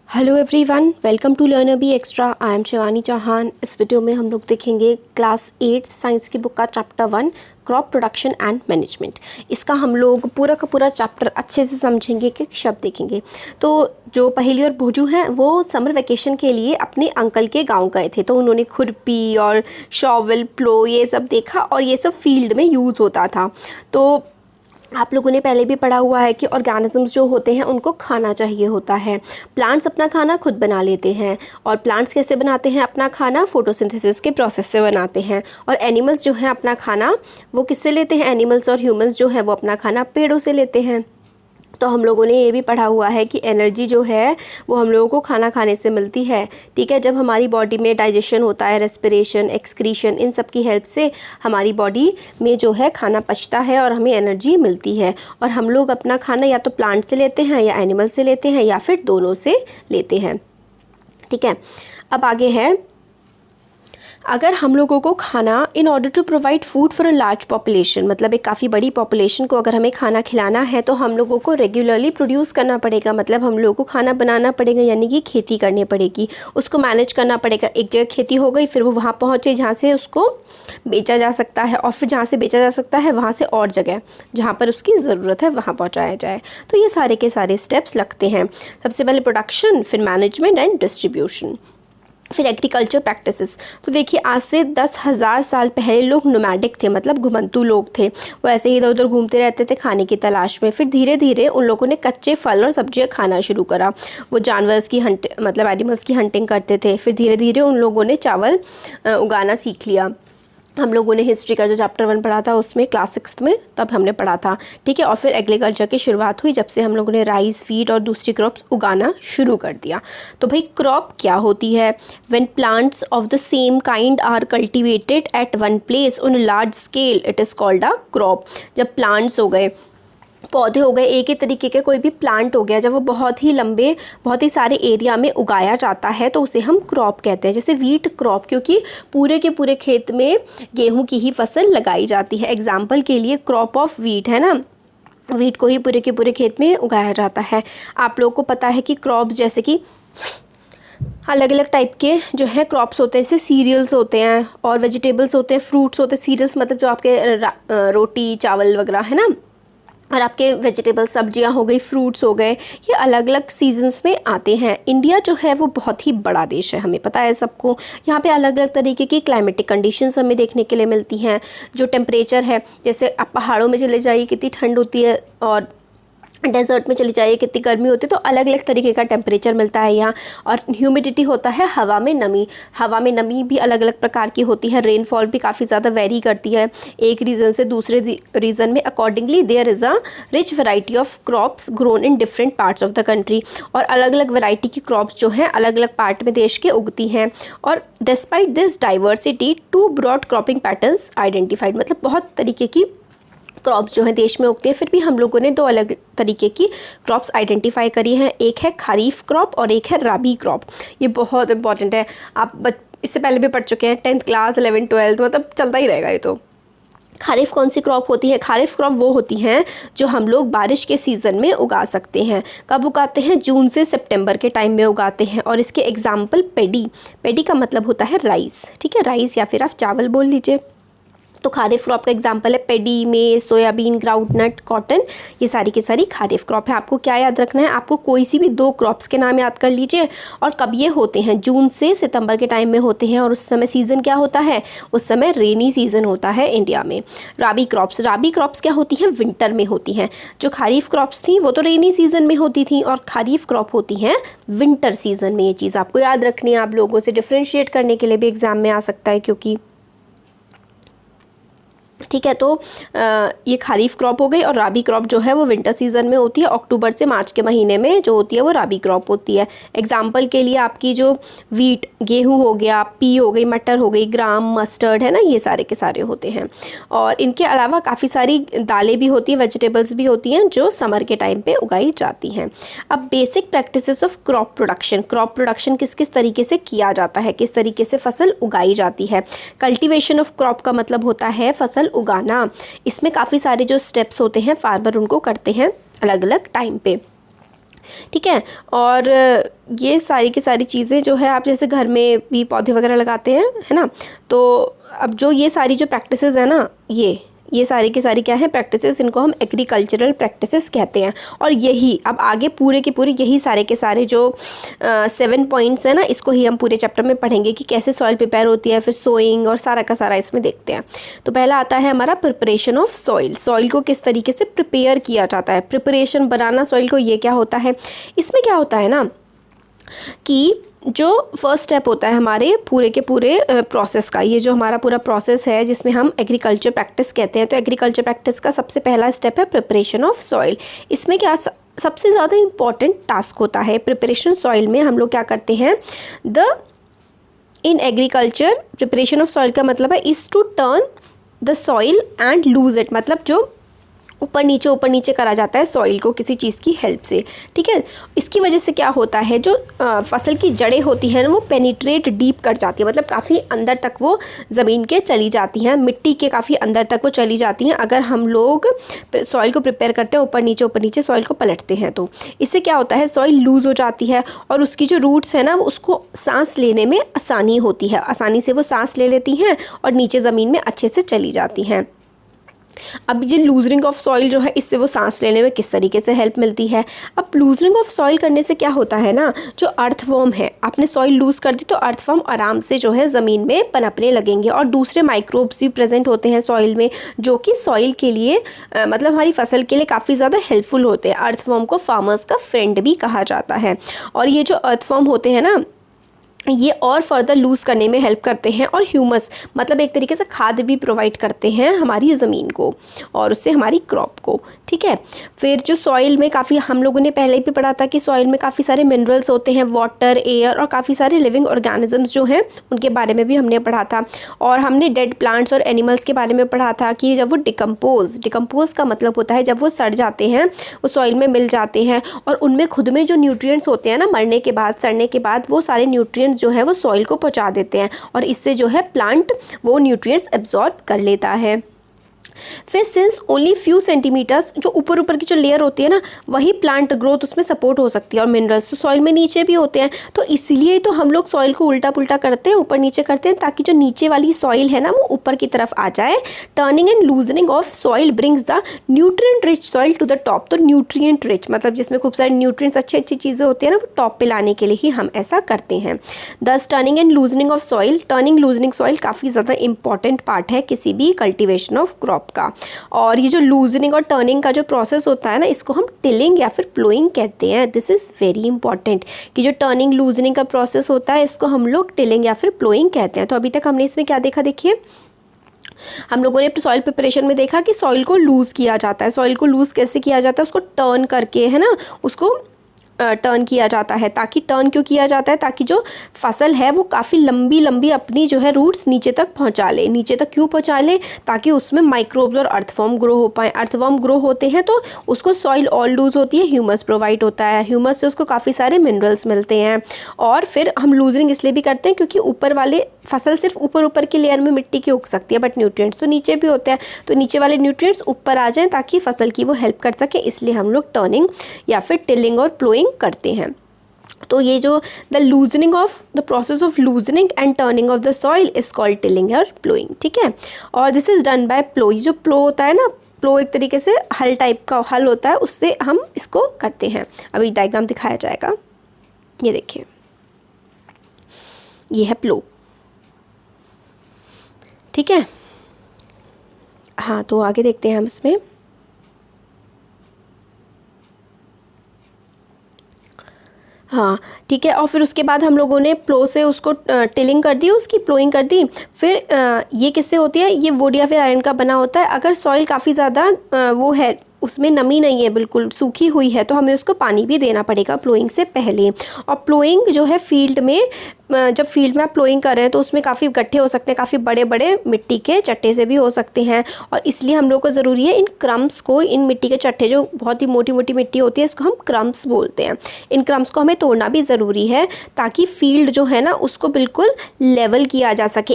Hello everyone, welcome to learner be extra. I am Shivani Chauhan. इस video में हम लोग देखेंगे क्लास 8 साइंस की बुक का chapter 1 crop production and management. इसका हम लोग पूरा का पूरा चैप्टर अच्छे से समझेंगे कि शब्द देखेंगे। तो जो पहेली और भोजू हैं वो समर वेकेशन के लिए अपने अंकल के गांव गए थे, तो उन्होंने खुरपी और शॉवल, प्लो ये सब देखा और ये सब फील्ड में यूज़ होता था। तो आप लोगों ने पहले भी पढ़ा हुआ है कि ऑर्गेनिजम्स जो होते हैं उनको खाना चाहिए होता है। प्लांट्स अपना खाना खुद बना लेते हैं, और प्लांट्स कैसे बनाते हैं अपना खाना? फोटोसिंथेसिस के प्रोसेस से बनाते हैं। और एनिमल्स जो हैं अपना खाना वो किससे लेते हैं? एनिमल्स और ह्यूमंस जो हैं वो अपना खाना पेड़ों से लेते हैं। तो हम लोगों ने ये भी पढ़ा हुआ है कि एनर्जी जो है वो हम लोगों को खाना खाने से मिलती है। ठीक है, जब हमारी बॉडी में डाइजेशन होता है, रेस्पिरेशन, एक्सक्रीशन, इन सब की हेल्प से हमारी बॉडी में जो है खाना पचता है और हमें एनर्जी मिलती है। और हम लोग अपना खाना या तो प्लांट से लेते हैं या एनिमल से लेते हैं या फिर दोनों से लेते हैं। ठीक है, अब आगे है, अगर हम लोगों को खाना in order to provide food for a large population, मतलब एक काफ़ी बड़ी पॉपुलेशन को अगर हमें खाना खिलाना है तो हम लोगों को रेगुलरली प्रोड्यूस करना पड़ेगा। मतलब हम लोगों को खाना बनाना पड़ेगा, यानी कि खेती करनी पड़ेगी, उसको मैनेज करना पड़ेगा। एक जगह खेती हो गई, फिर वो वहाँ पहुँचे जहाँ से उसको बेचा जा सकता है, और फिर जहाँ से बेचा जा सकता है वहाँ से और जगह जहाँ पर उसकी ज़रूरत है वहाँ पहुँचाया जाए। तो ये सारे के सारे स्टेप्स लगते हैं। सबसे पहले प्रोडक्शन, फिर मैनेजमेंट एंड डिस्ट्रीब्यूशन, फिर एग्रीकल्चर प्रैक्टिसेस। तो देखिए, आज से 10,000 साल पहले लोग नोमैडिक थे, मतलब घुमंतू लोग थे। वो ऐसे ही इधर उधर घूमते रहते थे खाने की तलाश में। फिर धीरे धीरे उन लोगों ने कच्चे फल और सब्जियां खाना शुरू करा। वो जानवर्स की मतलब एनिमल्स की हंटिंग करते थे। फिर धीरे धीरे उन लोगों ने चावल उगाना सीख लिया। हम लोगों ने हिस्ट्री का जो चैप्टर 1 पढ़ा था उसमें क्लास 6 में तब हमने पढ़ा था। ठीक है, और फिर एग्रीकल्चर की शुरुआत हुई जब से हम लोगों ने राइस, वीट और दूसरी क्रॉप्स उगाना शुरू कर दिया। तो भाई क्रॉप क्या होती है? When plants of the same kind are cultivated at one place on a large scale, it is called a crop. जब प्लांट्स हो गए, पौधे हो गए, एक ही तरीके के कोई भी प्लांट हो गया, जब वो बहुत ही लंबे, बहुत ही सारे एरिया में उगाया जाता है तो उसे हम क्रॉप कहते हैं। जैसे वीट क्रॉप, क्योंकि पूरे के पूरे खेत में गेहूं की ही फसल लगाई जाती है। एग्जाम्पल के लिए क्रॉप ऑफ वीट है ना, वीट को ही पूरे के पूरे खेत में उगाया जाता है। आप लोगों को पता है कि क्रॉप्स जैसे कि अलग अलग टाइप के जो है क्रॉप्स होते हैं, जैसे सीरियल्स होते हैं और वेजिटेबल्स होते हैं, फ्रूट्स होते हैं। सीरियल्स मतलब जो आपके रोटी चावल वगैरह है ना, और आपके वेजिटेबल सब्जियां हो गई, फ्रूट्स हो गए, ये अलग अलग सीजन्स में आते हैं। इंडिया जो है वो बहुत ही बड़ा देश है, हमें पता है सबको। यहाँ पे अलग अलग तरीके की क्लाइमेटिक कंडीशंस हमें देखने के लिए मिलती हैं। जो टेम्परेचर है, जैसे आप पहाड़ों में चले जाइए कितनी ठंड होती है, और डेजर्ट में चली जाइए कितनी गर्मी होती है। तो अलग अलग तरीके का टेम्परेचर मिलता है यहाँ। और ह्यूमिडिटी होता है, हवा में नमी। हवा में नमी भी अलग अलग प्रकार की होती है। रेनफॉल भी काफ़ी ज़्यादा वेरी करती है एक रीजन से दूसरे रीजन में। Accordingly there is a rich variety of crops grown in different parts of the country. और अलग अलग वैरायटी की क्रॉप्स जो हैं अलग अलग पार्ट में देश के उगती हैं। और despite this diversity 2 broad cropping patterns identified, मतलब बहुत तरीके की क्रॉप्स जो है देश में उगती है। फिर भी हम लोगों ने 2 अलग तरीके की क्रॉप्स आइडेंटिफाई करी हैं। एक है खरीफ क्रॉप और एक है राबी क्रॉप। ये बहुत इंपॉर्टेंट है, आप इससे पहले भी पढ़ चुके हैं 10th क्लास, 11th, 12th, मतलब चलता ही रहेगा ये। तो खरीफ कौन सी क्रॉप होती है? खरीफ क्रॉप वो होती हैं जो हम लोग बारिश के सीज़न में उगा सकते हैं। कब उगाते हैं? जून से सितंबर के टाइम में उगाते हैं। और इसके एग्जाम्पल पेडी। पेडी का मतलब होता है राइस। ठीक है, राइस या फिर आप चावल बोल लीजिए। तो खारिफ क्रॉप का एग्जांपल है पेडी, मेज, सोयाबीन, ग्राउंडनट, कॉटन। ये सारी की सारी खारिफ क्रॉप है। आपको क्या याद रखना है? आपको कोई सी भी 2 क्रॉप्स के नाम याद कर लीजिए। और कब ये होते हैं? जून से सितंबर के टाइम में होते हैं। और उस समय सीज़न क्या होता है? उस समय रेनी सीज़न होता है इंडिया में। राबी क्रॉप्स क्या होती हैं? विंटर में होती हैं। जो खारिफ क्रॉप्स थी वो तो रेनी सीज़न में होती थी, और खारिफ क्रॉप होती हैं विंटर सीज़न में। ये चीज़ आपको याद रखनी है। आप लोगों से डिफ्रेंशिएट करने के लिए भी एग्जाम में आ सकता है, क्योंकि ठीक है। तो ये खरीफ क्रॉप हो गई। और राबी क्रॉप जो है वो विंटर सीजन में होती है, अक्टूबर से मार्च के महीने में जो होती है वो राबी क्रॉप होती है। एग्जाम्पल के लिए आपकी जो वीट, गेहूं हो गया, पी हो गई, मटर हो गई, ग्राम, मस्टर्ड है ना, ये सारे के सारे होते हैं। और इनके अलावा काफ़ी सारी दालें भी होती हैं, वेजिटेबल्स भी होती हैं जो समर के टाइम पे उगाई जाती हैं। अब basic practices of crop production. Crop production किस किस तरीके से किया जाता है, किस तरीके से फसल उगाई जाती है। कल्टीवेशन ऑफ क्रॉप का मतलब होता है फसल उगाना। इसमें काफ़ी सारे जो स्टेप्स होते हैं फार्मर उनको करते हैं अलग अलग टाइम पे। ठीक है। और ये सारी की सारी चीज़ें जो है आप जैसे घर में भी पौधे वगैरह लगाते हैं, है ना, तो अब जो ये सारी जो प्रैक्टिसेस है ना, ये सारी की सारी क्या है प्रैक्टिसेस, इनको हम एग्रीकल्चरल प्रैक्टिसेस कहते हैं। और यही अब आगे पूरे के पूरे यही सारे के सारे जो 7 पॉइंट्स हैं ना, इसको ही हम पूरे चैप्टर में पढ़ेंगे कि कैसे सॉइल प्रिपेयर होती है, फिर सोइंग और सारा का सारा इसमें देखते हैं। तो पहला आता है हमारा प्रिपरेशन ऑफ सॉइल। सॉइल को किस तरीके से प्रिपेयर किया जाता है, प्रिपरेशन बनाना सॉइल को, ये क्या होता है। इसमें क्या होता है ना कि जो फर्स्ट स्टेप होता है हमारे पूरे के पूरे प्रोसेस का, ये जो हमारा पूरा प्रोसेस है जिसमें हम एग्रीकल्चर प्रैक्टिस कहते हैं, तो एग्रीकल्चर प्रैक्टिस का सबसे पहला स्टेप है प्रिपरेशन ऑफ सॉइल। इसमें क्या सबसे ज़्यादा इम्पॉर्टेंट टास्क होता है प्रिपरेशन सॉइल में। हम लोग क्या करते हैं, in agriculture preparation of soil का मतलब है is to turn the soil and loose it, मतलब जो ऊपर नीचे करा जाता है सॉइल को किसी चीज़ की हेल्प से, ठीक है। इसकी वजह से क्या होता है, जो फसल की जड़ें होती हैं वो पेनिट्रेट डीप कर जाती है, मतलब काफ़ी अंदर तक वो ज़मीन के चली जाती हैं, मिट्टी के काफ़ी अंदर तक वो चली जाती हैं अगर हम लोग सॉइल को प्रिपेयर करते हैं ऊपर नीचे सॉइल को पलटते हैं। तो इससे क्या होता है, सॉइल लूज़ हो जाती है और उसकी जो रूट्स है ना उसको सांस लेने में आसानी होती है, आसानी से वो सांस ले लेती हैं और नीचे ज़मीन में अच्छे से चली जाती हैं। अब ये लूजरिंग ऑफ सॉइल जो है, इससे वो सांस लेने में किस तरीके से हेल्प मिलती है। अब लूजरिंग ऑफ सॉइल करने से क्या होता है ना, जो अर्थवर्म है, आपने सॉइल लूज़ कर दी तो अर्थवर्म आराम से जो है ज़मीन में पनपने लगेंगे और दूसरे माइक्रोब्स भी प्रेजेंट होते हैं सॉइल में, जो कि सॉइल के लिए मतलब हमारी फसल के लिए काफ़ी ज़्यादा हेल्पफुल होते हैं। अर्थवर्म को फार्मर्स का फ्रेंड भी कहा जाता है। और ये जो अर्थवर्म होते हैं ना, ये और फर्दर लूज़ करने में हेल्प करते हैं और ह्यूमस मतलब एक तरीके से खाद भी प्रोवाइड करते हैं हमारी ज़मीन को और उससे हमारी क्रॉप को, ठीक है। फिर जो सॉइल में काफ़ी, हम लोगों ने पहले भी पढ़ा था कि सॉइल में काफ़ी सारे मिनरल्स होते हैं, वाटर, एयर और काफ़ी सारे लिविंग ऑर्गेनिजम्स जो हैं उनके बारे में भी हमने पढ़ा था। और हमने डेड प्लांट्स और एनिमल्स के बारे में पढ़ा था कि जब वो डिकम्पोज का मतलब होता है जब वो सड़ जाते हैं, वो सॉइल में मिल जाते हैं और उनमें खुद में जो न्यूट्रिएंट्स होते हैं ना, मरने के बाद, सड़ने के बाद, वो सारे न्यूट्रिएंट्स जो है वो सॉइल को पहुंचा देते हैं और इससे जो है प्लांट वो न्यूट्रिएंट्स एब्जॉर्ब कर लेता है। फिर सिंस ओनली फ्यू सेंटीमीटर्स, जो ऊपर की जो लेयर होती है ना, वही प्लांट ग्रोथ उसमें सपोर्ट हो सकती है और मिनरल्स तो सॉइल में नीचे भी होते हैं, तो इसलिए तो हम लोग सॉइल को उल्टा पुल्टा करते हैं, ऊपर नीचे करते हैं, ताकि जो नीचे वाली सॉइल है ना वो ऊपर की तरफ आ जाए। Turning and loosening of soil brings the nutrient rich soil to the top. तो न्यूट्रिएंट रिच मतलब जिसमें खूब सारे न्यूट्रिएंट्स, अच्छी चीज़ें होती है ना, वो टॉप पे लाने के लिए ही हम ऐसा करते हैं। दस turning and loosening of soil, turning loosening soil काफ़ी ज़्यादा इंपॉर्टेंट पार्ट है किसी भी कल्टिवेशन ऑफ क्रॉप का। और ये जो लूजनिंग और टर्निंग का जो प्रोसेस होता है ना, इसको हम टिलिंग या फिर प्लोइंग कहते हैं। दिस इज़ वेरी इंपॉर्टेंट कि जो टर्निंग लूजनिंग का प्रोसेस होता है इसको हम लोग टिलिंग या फिर प्लोइंग कहते हैं। तो अभी तक हमने इसमें क्या देखा, देखिए हम लोगों ने सॉइल प्रिपरेशन में देखा कि सॉइल को लूज़ किया जाता है। सॉइल को लूज़ कैसे किया जाता है, उसको टर्न करके, है ना, उसको टर्न किया जाता है। ताकि टर्न क्यों किया जाता है, ताकि जो फसल है वो काफ़ी लंबी अपनी जो है रूट्स नीचे तक पहुंचा ले। नीचे तक क्यों पहुंचा ले, ताकि उसमें माइक्रोब्स और अर्थवर्म ग्रो हो पाए। अर्थवर्म ग्रो होते हैं तो उसको सॉइल और लूज़ होती है, ह्यूमस प्रोवाइड होता है, ह्यूमस से उसको काफ़ी सारे मिनरल्स मिलते हैं। और फिर हम लूजनिंग इसलिए भी करते हैं क्योंकि ऊपर वाले फसल सिर्फ ऊपर की लेयर में मिट्टी की उग सकती है, बट न्यूट्रिएंट्स तो नीचे भी होते हैं, तो नीचे वाले न्यूट्रिएंट्स ऊपर आ जाएं ताकि फसल की वो हेल्प कर सके, इसलिए हम लोग टर्निंग या फिर टिलिंग और प्लोइंग करते हैं। तो ये जो the loosening of the process of loosening and turning of the soil is called tilling और प्लोइंग, ठीक है। और दिस इज डन बाय प्लो। ये जो प्लो होता है ना, प्लो एक तरीके से हल टाइप का हल होता है, उससे हम इसको करते हैं। अभी डायग्राम दिखाया जाएगा, ये देखिए, ये है प्लो, ठीक है। हाँ, तो आगे देखते हैं हम इसमें। हाँ, ठीक है। और फिर उसके बाद हम लोगों ने प्लो से उसको टिलिंग कर दी, उसकी प्लोइंग कर दी। फिर ये किससे होती है, ये वुड या फिर आयरन का बना होता है। अगर सॉइल काफ़ी ज़्यादा वो है, उसमें नमी नहीं है, बिल्कुल सूखी हुई है, तो हमें उसको पानी भी देना पड़ेगा प्लोइंग से पहले। और प्लोइंग जो है फील्ड में जब फील्ड में आप प्लोइंग कर रहे हैं तो उसमें काफ़ी गड्ढे हो सकते हैं, काफ़ी बड़े बड़े मिट्टी के चट्टे से भी हो सकते हैं, और इसलिए हम लोग को ज़रूरी है इन क्रम्स को, इन मिट्टी के चट्टे जो बहुत ही मोटी मोटी मिट्टी होती है इसको हम क्रम्स बोलते हैं, इन क्रम्स को हमें तोड़ना भी ज़रूरी है ताकि फील्ड जो है ना उसको बिल्कुल लेवल किया जा सके।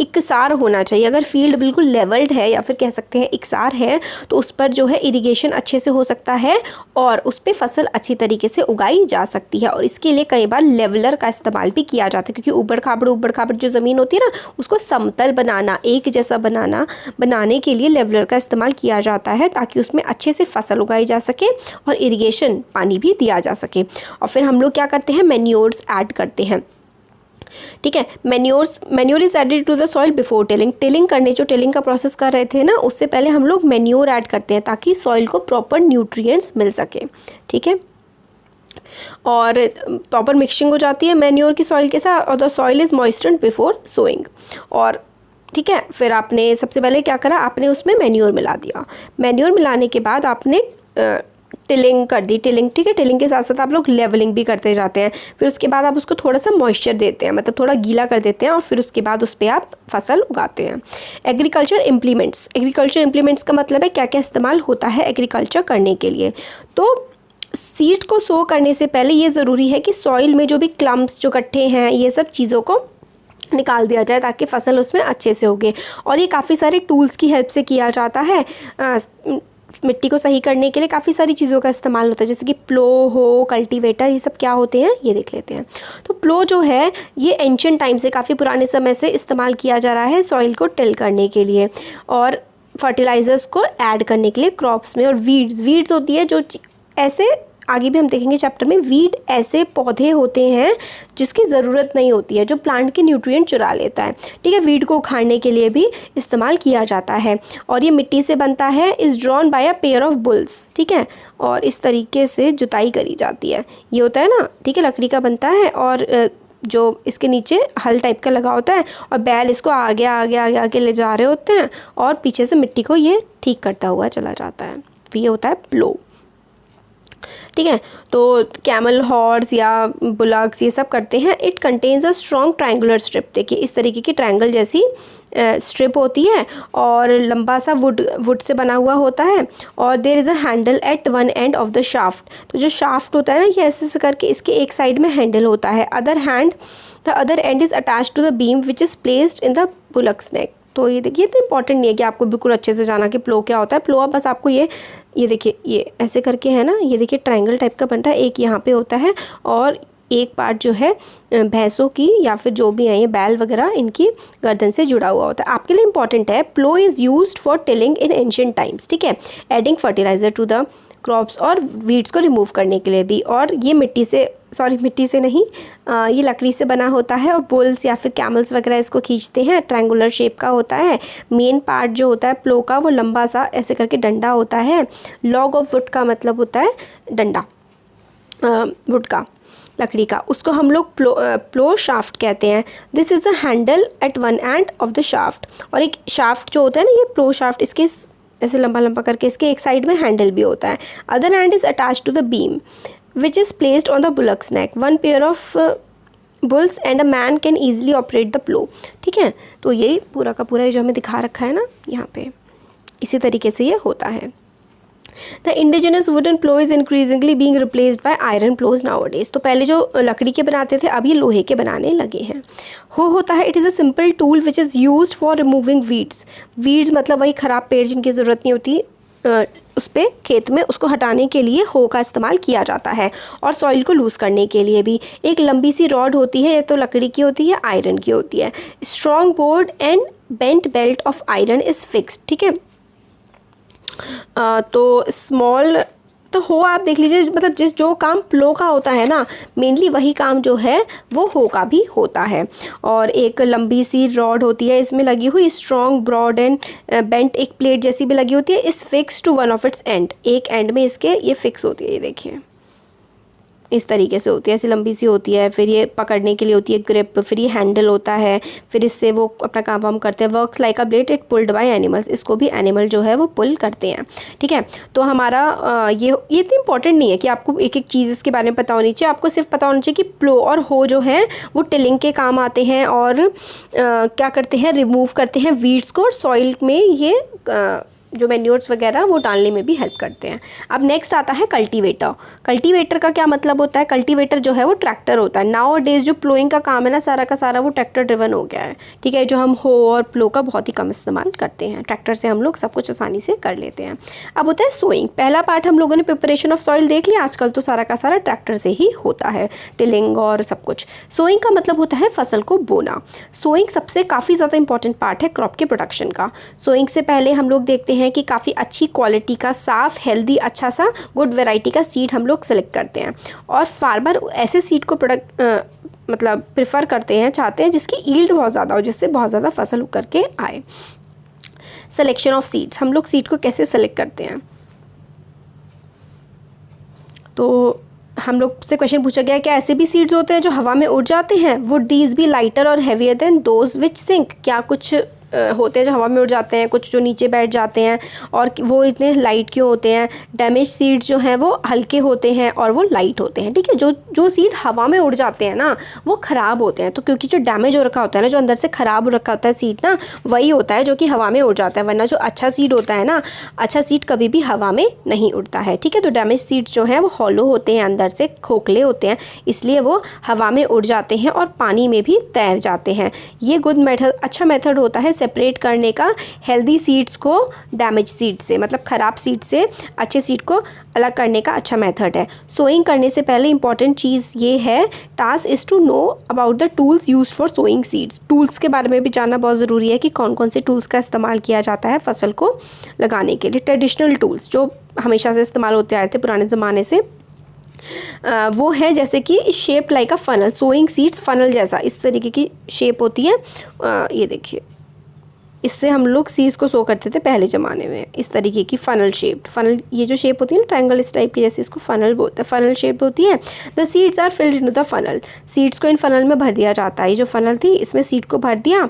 इकसार होना चाहिए। अगर फील्ड बिल्कुल लेवल्ड है या फिर कह सकते हैं इकसार है तो उस पर जो है इरिगेशन अच्छे से हो सकता है और उस पर फसल अच्छी तरीके से उगाई जा सकती है। और इसके लिए कई बार लेवलर का इस्तेमाल भी किया जाता है, क्योंकि ऊबड़ खाबड़ जो ज़मीन होती है ना उसको समतल बनाना, एक जैसा बनाने के लिए लेवलर का इस्तेमाल किया जाता है ताकि उसमें अच्छे से फसल उगाई जा सके और इरिगेशन पानी भी दिया जा सके। और फिर हम लोग क्या करते हैं, मैन्योर्स ऐड करते हैं। ठीक है, manure is added to the soil before tilling करने, जो टिलिंग का प्रोसेस कर रहे थे ना उससे पहले हम लोग मैन्योर ऐड करते हैं ताकि सॉइल को प्रॉपर न्यूट्रिएंट्स मिल सके। ठीक है, और प्रॉपर मिक्सिंग हो जाती है मैन्योर की सॉइल के साथ, और the soil is moistured before sowing. और ठीक है, फिर आपने सबसे पहले क्या करा, आपने उसमें मैन्योर मिला दिया। मैन्योर मिलाने के बाद आपने टिलिंग कर दी। ठीक है, टिलिंग के साथ साथ आप लोग लेवलिंग भी करते जाते हैं। फिर उसके बाद आप उसको थोड़ा सा मॉइस्चर देते हैं, मतलब थोड़ा गीला कर देते हैं, और फिर उसके बाद उस पर आप फसल उगाते हैं। एग्रीकल्चर इम्प्लीमेंट्स का मतलब है क्या क्या इस्तेमाल होता है एग्रीकल्चर करने के लिए। तो सीड को सो करने से पहले ये ज़रूरी है कि सॉइल में जो भी क्लम्प्स, जो गड्ढे हैं, ये सब चीज़ों को निकाल दिया जाए ताकि फसल उसमें अच्छे से उगे। और ये काफ़ी सारे टूल्स की हेल्प से किया जाता है। मिट्टी को सही करने के लिए काफ़ी सारी चीज़ों का इस्तेमाल होता है, जैसे कि प्लो हो, कल्टीवेटर, ये सब क्या होते हैं ये देख लेते हैं। तो प्लो जो है ये एंशिएंट टाइम से, काफ़ी पुराने समय से इस्तेमाल किया जा रहा है सॉइल को टिल करने के लिए और फर्टिलाइज़र्स को ऐड करने के लिए क्रॉप्स में। और वीड्स होती है जो ऐसे, आगे भी हम देखेंगे चैप्टर में, वीड ऐसे पौधे होते हैं जिसकी ज़रूरत नहीं होती है, जो प्लांट के न्यूट्रिएंट चुरा लेता है। ठीक है, वीड को उखाड़ने के लिए भी इस्तेमाल किया जाता है। और ये मिट्टी से बनता है, is drawn by a pair of bulls. ठीक है, और इस तरीके से जुताई करी जाती है। ये होता है ना, ठीक है, लकड़ी का बनता है और जो इसके नीचे हल टाइप का लगा होता है और बैल इसको आगे आगे आगे आगे ले जा रहे होते हैं और पीछे से मिट्टी को ये ठीक करता हुआ चला जाता है। तो ये होता है प्लो। ठीक है, तो कैमल हॉर्स या बुलक्स ये सब करते हैं। It contains a strong triangular strip. देखिए इस तरीके की ट्रायंगल जैसी स्ट्रिप होती है और लंबा सा वुड से बना हुआ होता है। और there is a handle at one end of the shaft. तो जो शाफ्ट होता है ना, ये ऐसे करके इसके एक साइड में हैंडल होता है। The other end is attach to the beam which is placed in the bullocks neck. तो ये देखिए, इतना इंपॉर्टेंट नहीं है कि आपको बिल्कुल अच्छे से जाना कि प्लो क्या होता है। प्लो बस आपको ये देखिए, ये ऐसे करके है ना, ये देखिए ट्रायंगल टाइप का बन रहा है, एक यहाँ पे होता है और एक पार्ट जो है भैंसों की या फिर जो भी है ये बैल वगैरह, इनकी गर्दन से जुड़ा हुआ होता है। आपके लिए इंपॉर्टेंट है, plough is used for tilling in ancient times. ठीक है, adding fertiliser to the crops और वीड्स को रिमूव करने के लिए भी। और ये मिट्टी से नहीं, ये लकड़ी से बना होता है और बुल्स या फिर कैमल्स वगैरह इसको खींचते हैं। ट्रायंगुलर शेप का होता है। मेन पार्ट जो होता है प्लो का वो लंबा सा ऐसे करके डंडा होता है। लॉग ऑफ वुड का मतलब होता है डंडा, वुड का, लकड़ी का, उसको हम लोग प्लो शाफ्ट कहते हैं। This is a handle at one end of the shaft. और एक शाफ्ट जो होता है ना, ये प्लो शाफ्ट, इसके ऐसे लंबा करके इसके एक साइड में हैंडल भी होता है। Other hand is attach to the beam which is placed on the bullock's neck. One pair of bulls and a man can easily operate the plow. ठीक है, तो यही पूरा का पूरा जो हमें दिखा रखा है ना यहाँ पे, इसी तरीके से ये होता है। The indigenous wooden plow is increasingly being replaced by iron plows nowadays. तो पहले जो लकड़ी के बनाते थे अब ये लोहे के बनाने लगे हैं। होता है, it is a simple tool which is used for removing weeds. Weeds मतलब वही ख़राब पेड़ जिनकी ज़रूरत नहीं होती, उस पर खेत में उसको हटाने के लिए हो का इस्तेमाल किया जाता है। और सॉइल को लूज़ करने के लिए भी एक लंबी सी रॉड होती है, ये तो लकड़ी की होती है, आयरन की होती है। Strong board and bent belt of iron is fixed. ठीक है, तो स्मॉल तो हो आप देख लीजिए, मतलब जो काम प्लो का होता है ना, मेनली वही काम जो है वो हो का भी होता है। और एक लंबी सी रॉड होती है इसमें लगी हुई, स्ट्रॉन्ग ब्रॉड एंड बेंट एक प्लेट जैसी भी लगी होती है। Is fix to one of its end, एक एंड में इसके ये फिक्स होती है, ये देखिए इस तरीके से होती है, ऐसी लंबी सी होती है, फिर ये पकड़ने के लिए होती है ग्रिप, फिर ये हैंडल होता है, फिर इससे वो अपना काम वाम करते हैं। Works like a blade it pulled by animals, इसको भी एनिमल जो है वो पुल करते हैं। ठीक है, तो हमारा ये इतना इंपॉर्टेंट नहीं है कि आपको एक एक चीज़ इसके बारे में पता होनी चाहिए, आपको सिर्फ पता होना चाहिए कि प्लो और हो जो है वो टिलिंग के काम आते हैं और क्या करते हैं, रिमूव करते हैं वीड्स को, और सॉइल में ये जो मैन्योर्स वगैरह वो डालने में भी हेल्प करते हैं। अब नेक्स्ट आता है कल्टीवेटर। कल्टीवेटर का क्या मतलब होता है? कल्टीवेटर जो है वो ट्रैक्टर होता है। नाउ डेज जो प्लोइंग का काम है ना, सारा का सारा वो ट्रैक्टर ड्रिवन हो गया है। ठीक है, जो हम हो और प्लो का बहुत ही कम इस्तेमाल करते हैं, ट्रैक्टर से हम लोग सब कुछ आसानी से कर लेते हैं। अब होता है सोइंग। पहला पार्ट हम लोगों ने प्रिपरेशन ऑफ सॉइल देख लिया, आजकल तो सारा का सारा ट्रैक्टर से ही होता है, टिलिंग और सब कुछ। सोइंग का मतलब होता है फसल को बोना। सोइंग सबसे काफ़ी ज़्यादा इंपॉर्टेंट पार्ट है क्रॉप के प्रोडक्शन का। सोइंग से पहले हम लोग देखते हैं कि काफ़ी अच्छी क्वालिटी का, साफ, हेल्दी, अच्छा सा गुड वैरायटी का सीड हम लोग सेलेक्ट करते हैं, और फार्मर ऐसे सीड को मतलब प्रेफर करते हैं, चाहते हैं जिसकी ईल्ड बहुत ज़्यादा हो, जिससे बहुत ज़्यादा फसल उकर के आए। सिलेक्शन ऑफ सीड्स, हम लोग सीड को कैसे सेलेक्ट करते हैं? तो हम लोग से क्वेश्चन पूछा गया कि ऐसे भी सीड्स होते हैं जो हवा में उड़ जाते हैं? वुड दीज बी लाइटर और heavier than those which sink, क्या कुछ होते हैं जो हवा में उड़ जाते हैं, कुछ जो नीचे बैठ जाते हैं, और वो इतने लाइट क्यों होते हैं? डैमेज सीड्स जो हैं वो हल्के होते हैं और वो लाइट होते हैं। ठीक है, जो सीड हवा में उड़ जाते हैं ना वो ख़राब होते हैं, तो क्योंकि जो डैमेज हो रखा होता है ना, जो अंदर से ख़राब हो रखा होता है सीड ना, वही होता है जो कि हवा में उड़ जाता है। वरना जो अच्छा सीड होता है ना, अच्छा सीड कभी भी हवा में नहीं उड़ता है। ठीक है, तो डैमेज सीड्स जो हैं वो हॉलो होते हैं, अंदर से खोखले होते हैं, इसलिए वो हवा में उड़ जाते हैं और पानी में भी तैर जाते हैं। ये गुड मेथड, अच्छा मेथड होता है सेपरेट करने का हेल्दी सीड्स को डैमेज सीड से, मतलब ख़राब सीड से अच्छे सीड को अलग करने का अच्छा मेथड है। सोइंग करने से पहले इंपॉर्टेंट चीज़ ये है, task is to know about the tools used for sowing seeds. Tools के बारे में भी जानना बहुत ज़रूरी है कि कौन कौन से टूल्स का इस्तेमाल किया जाता है फसल को लगाने के लिए। ट्रेडिशनल टूल्स जो हमेशा से इस्तेमाल होते आ रहे थे पुराने ज़माने से, वो है जैसे कि shape like a funnel, sowing seeds funnel जैसा इस तरीके की शेप होती है। ये देखिए, इससे हम लोग सीड्स को सो करते थे पहले ज़माने में, इस तरीके की फनल शेप। फनल, ये जो शेप होती है ना ट्रायंगल इस टाइप की, जैसे इसको फनल बोलते हैं, फनल शेप होती है। The seeds are filled into the funnel, seeds को इन फनल में भर दिया जाता है। ये जो फनल थी इसमें सीड को भर दिया,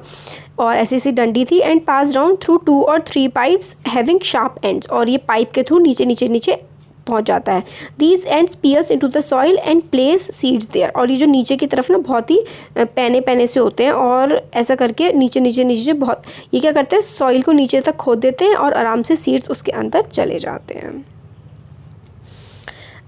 और ऐसी सी डंडी थी, एंड पास डाउन थ्रू 2 और 3 पाइप्स हैविंग शार्प एंड्स, और ये पाइप के थ्रू नीचे नीचे नीचे पहुंच जाता है। These ends pierce into the soil and place seeds there, और ये जो नीचे की तरफ ना बहुत ही पैने पैने से होते हैं, और ऐसा करके नीचे नीचे नीचे बहुत, ये क्या करते हैं, सॉइल को नीचे तक खोद देते हैं और आराम से सीड्स उसके अंदर चले जाते हैं।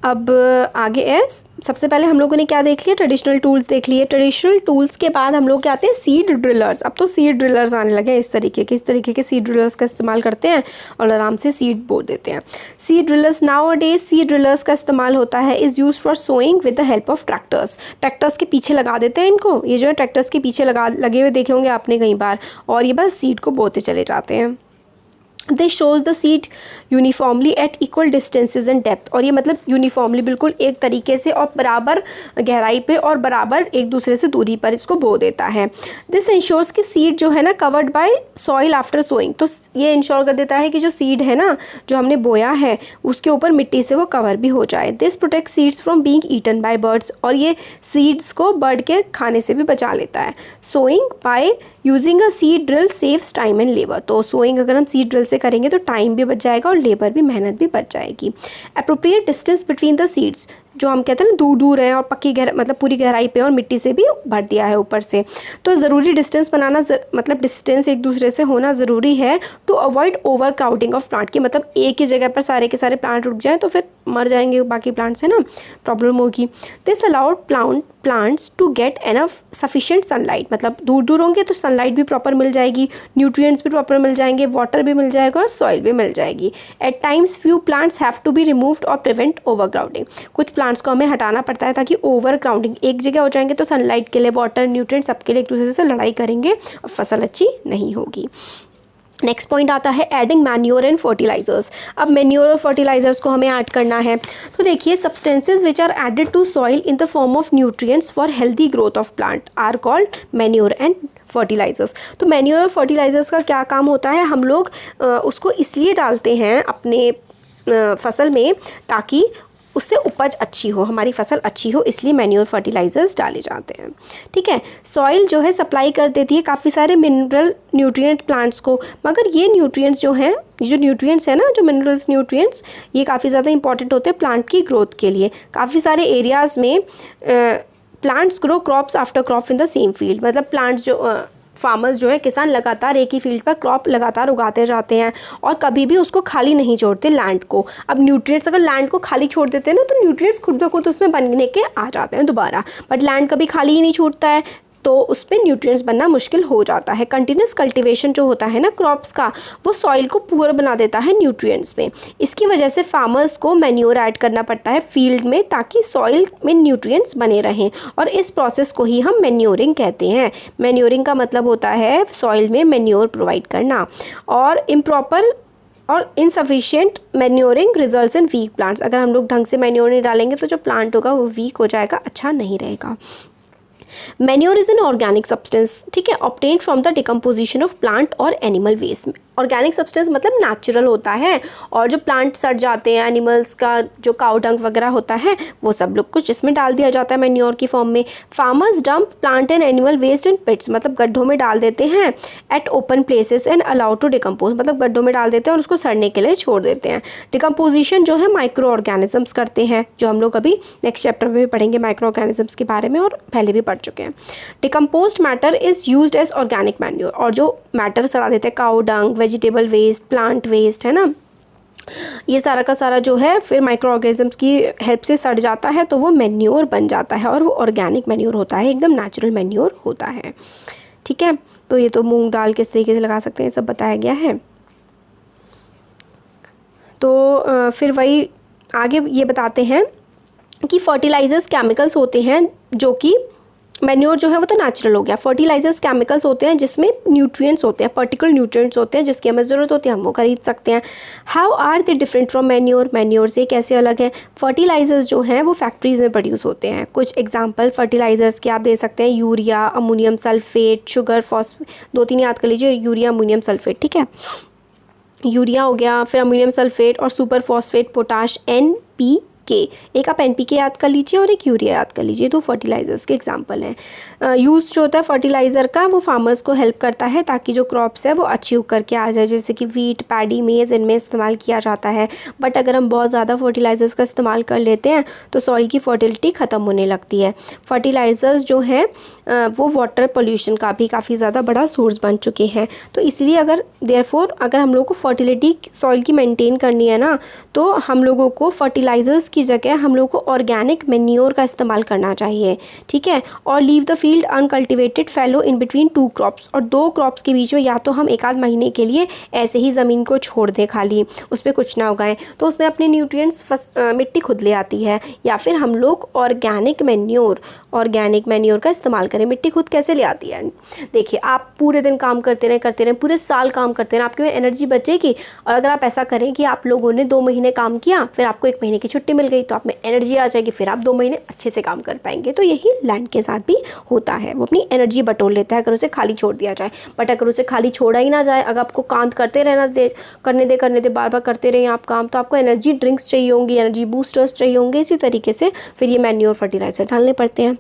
अब आगे है, सबसे पहले हम लोगों ने क्या देख लिया, ट्रेडिशनल टूल्स देख लिए। ट्रेडिशनल टूल्स के बाद हम लोग क्या आते हैं, सीड ड्रिलर्स। अब तो सीड ड्रिलर्स आने लगे हैं, इस तरीके के सीड ड्रिलर्स का इस्तेमाल करते हैं और आराम से सीड बो देते हैं। Seed drillers, now days seed drillers का इस्तेमाल होता है, is use for sowing with the help of tractors. Tractors के पीछे लगा देते हैं इनको, ये जो है ट्रैक्टर्स के पीछे लगे हुए देखे होंगे आपने कई बार, और ये बस सीड को बोते चले जाते हैं। This shows the seed uniformly eight equal distances and depth, और ये मतलब यूनिफॉर्मली बिल्कुल एक तरीके से और बराबर गहराई पे और बराबर एक दूसरे से दूरी पर इसको बो देता है। दिस इंश्योर्स कि सीड जो है ना covered by soil after sowing, तो ये इंश्योर कर देता है कि जो सीड है ना जो हमने बोया है उसके ऊपर मिट्टी से वो कवर भी हो जाए। This protect seeds from being eaten by birds, और ये सीड्स को बर्ड के खाने से भी बचा लेता है। Sowing by using a seed drill saves time and labour, तो सोइंग अगर हम सीड ड्रिल से करेंगे तो टाइम भी बच जाएगा और लेबर भी, मेहनत भी बच जाएगी। Appropriate distance between the seeds, जो हम कहते हैं ना दूर दूर है और पक्की मतलब पूरी गहराई पे और मिट्टी से भी भर दिया है ऊपर से, तो ज़रूरी डिस्टेंस बनाना, मतलब डिस्टेंस एक दूसरे से होना ज़रूरी है to avoid over crowding of plant की, मतलब एक ही जगह पर सारे के सारे प्लांट रुक जाएँ तो फिर मर जाएंगे बाकी प्लांट्स, है ना, प्रॉब्लम होगी। This allowed plants to get enough sufficient sunlight, मतलब दूर दूर होंगे तो सनलाइट भी प्रॉपर मिल जाएगी, न्यूट्रिएंट्स भी प्रॉपर मिल जाएंगे, वाटर भी मिल जाएगा और सॉइल भी मिल जाएगी। At times few plants have to be removed और प्रिवेंट ओवर क्राउडिंग, कुछ प्लांट्स को हमें हटाना पड़ता है ताकि ओवर क्राउडिंग, एक जगह हो जाएंगे तो सनलाइट के लिए, वाटर, न्यूट्रिएंट सबके लिए एक दूसरे से लड़ाई करेंगे और फसल अच्छी नहीं होगी। नेक्स्ट पॉइंट आता है एडिंग मैन्योर एंड फर्टिलाइजर्स। अब मैन्योर और फर्टिलाइजर्स को हमें ऐड करना है, तो देखिए substances which are added to soil in the form of nutrients for healthy growth of plant are called manure and fertilizers. तो मैन्योर और फर्टिलाइजर्स का क्या काम होता है, हम लोग उसको इसलिए डालते हैं अपने फसल में ताकि उससे उपज अच्छी हो, हमारी फसल अच्छी हो, इसलिए मैन्योर फर्टिलाइज़र्स डाले जाते हैं। ठीक है, सॉइल जो है सप्लाई कर देती है काफ़ी सारे मिनरल न्यूट्रिएंट प्लांट्स को, मगर ये न्यूट्रिएंट्स जो हैं, जो न्यूट्रिएंट्स है ना, जो मिनरल्स न्यूट्रिएंट्स, ये काफ़ी ज़्यादा इंपॉर्टेंट होते हैं प्लांट की ग्रोथ के लिए। काफ़ी सारे एरियाज़ में plants grow crops after crop in the same field, मतलब प्लांट्स जो फार्मर्स जो है, किसान लगातार एक ही फील्ड पर क्रॉप लगातार उगाते जाते हैं और कभी भी उसको खाली नहीं छोड़ते लैंड को। अब न्यूट्रिएंट्स अगर लैंड को खाली छोड़ देते हैं ना, तो न्यूट्रिएंट्स खुद ब खुद उसमें बनने के आ जाते हैं दोबारा, बट लैंड कभी खाली ही नहीं छूटता है, तो उस पर न्यूट्रिएंट्स बनना मुश्किल हो जाता है। कंटिन्यूस कल्टीवेशन जो होता है ना क्रॉप्स का, वो सॉइल को पुअर बना देता है न्यूट्रिएंट्स में। इसकी वजह से फार्मर्स को मैन्योर ऐड करना पड़ता है फील्ड में, ताकि सॉइल में न्यूट्रिएंट्स बने रहें, और इस प्रोसेस को ही हम मैन्योरिंग कहते हैं। मैन्योरिंग का मतलब होता है सॉइल में मैन्योर प्रोवाइड करना। और इम्प्रॉपर और insufficient manuring results in weak plants, अगर हम लोग ढंग से मैन्योर नहीं डालेंगे तो जो प्लांट होगा वो वीक हो जाएगा, अच्छा नहीं रहेगा। Manure is an organic substance, ठीक है, obtained from the decomposition of plant और एनिमल वेस्ट। ऑर्गेनिक सब्सटेंस मतलब नेचुरल होता है, और जो प्लांट सड़ जाते हैं, एनिमल्स का जो काउ डंग वगैरह होता है, वो सब लोग कुछ इसमें डाल दिया जाता है मैन्योर की फॉर्म में। Farmers dump plant and animal waste in pits, मतलब गड्ढों में डाल देते हैं, at open places and allow to decompose, मतलब गड्ढों में डाल देते हैं और उसको सड़ने के लिए छोड़ देते हैं। डिकम्पोजिशन जो है माइक्रो ऑर्गेनिजम्स करते हैं, जो हम लोग अभी नेक्स्ट चैप्टर में भी पढ़ेंगे माइक्रो ऑर्गेनिजम्स के बारे में, और पहले भी पढ़ चुके हैं। Decomposed matter is used as organic manure, और जो मैटर सड़ा देते हैं, cow dung, vegetable waste, plant waste, है ना, ये सारा का सारा जो है फिर माइक्रो ऑर्गेनिजम्स की हेल्प से सड़ जाता है, तो वो मैन्योर बन जाता है, और वो ऑर्गेनिक मैन्योर होता है, एकदम नेचुरल मैन्योर होता है। ठीक है, तो ये तो मूंग दाल किस तरीके से लगा सकते हैं सब बताया गया है। तो फिर वही आगे ये बताते हैं कि फर्टिलाइजर्स केमिकल्स होते हैं, जो कि मैन्योर जो है वो तो नेचुरल हो गया, फर्टिलाइजर्स केमिकल्स होते हैं जिसमें न्यूट्रिएंट्स होते हैं, पर्टिकुलर न्यूट्रिएंट्स होते हैं जिसकी हमें ज़रूरत होती है, हम वो खरीद सकते हैं। How are they different from manure, manure से कैसे अलग है। फर्टिलाइजर्स जो हैं वो फैक्ट्रीज़ में प्रोड्यूस होते हैं। कुछ एग्जांपल फर्टिलाइजर्स के आप दे सकते हैं, urea, ammonium sulphate, sugar, phosphate, 2-3 याद कर लीजिए, यूरिया, अमोनियम सल्फेट, ठीक है, यूरिया हो गया, फिर अमोनियम सल्फेट और सुपर फॉस्फेट, पोटाश, NPK, एक आप NPK याद कर लीजिए और एक यूरिया याद कर लीजिए, तो फर्टिलाइजर्स के एग्जांपल हैं। यूज़ जो होता है फर्टिलाइज़र का, वो फार्मर्स को हेल्प करता है ताकि जो क्रॉप्स है वो अच्छी उग करके आ जाए, जैसे कि वीट, पैडी, मेज़, इनमें इस्तेमाल किया जाता है। बट अगर हम बहुत ज़्यादा फर्टिलाइज़र्स का इस्तेमाल कर लेते हैं तो सॉइल की फर्टिलिटी ख़त्म होने लगती है। फर्टिलाइज़र्स जो हैं वो वाटर पोल्यूशन का भी काफ़ी ज़्यादा बड़ा सोर्स बन चुके हैं, तो इसलिए अगर हम लोग को फर्टिलिटी सॉइल की मेंटेन करनी है ना, तो हम लोगों को फर्टिलाइज़र्स की जगह हम लोग को ऑर्गेनिक मैन्योर का इस्तेमाल करना चाहिए। ठीक है, और leave the field uncultivated fallow in between 2 crops, और 2 क्रॉप्स के बीच में या तो हम 1 आध महीने के लिए ऐसे ही ज़मीन को छोड़ दें खाली, उस पर कुछ ना उगाएं, तो उसमें अपने न्यूट्रिएंट्स मिट्टी खुद ले आती है। या फिर हम लोग ऑर्गेनिक मैन्योर का इस्तेमाल करें। मिट्टी खुद कैसे ले आती है, देखिए आप पूरे दिन काम करते रहें, पूरे साल काम करते रहें, आपके में एनर्जी बचेगी। और अगर आप ऐसा करें कि आप लोगों ने 2 महीने काम किया, फिर आपको 1 महीने की छुट्टी मिल गई, तो आप में एनर्जी आ जाएगी, फिर आप 2 महीने अच्छे से काम कर पाएंगे। तो यही लैंड के साथ भी होता है, वो अपनी एनर्जी बटोर लेता है अगर उसे खाली छोड़ दिया जाए। बट अगर उसे खाली छोड़ा ही ना जाए, अगर आपको काम करते करने दे बार बार करते रहे आप काम, तो आपको एनर्जी ड्रिंक्स चाहिए होंगी, एनर्जी बूस्टर्स चाहिए होंगे। इसी तरीके से फिर ये मैन्योर फर्टिलाइज़र डालने पड़ते हैं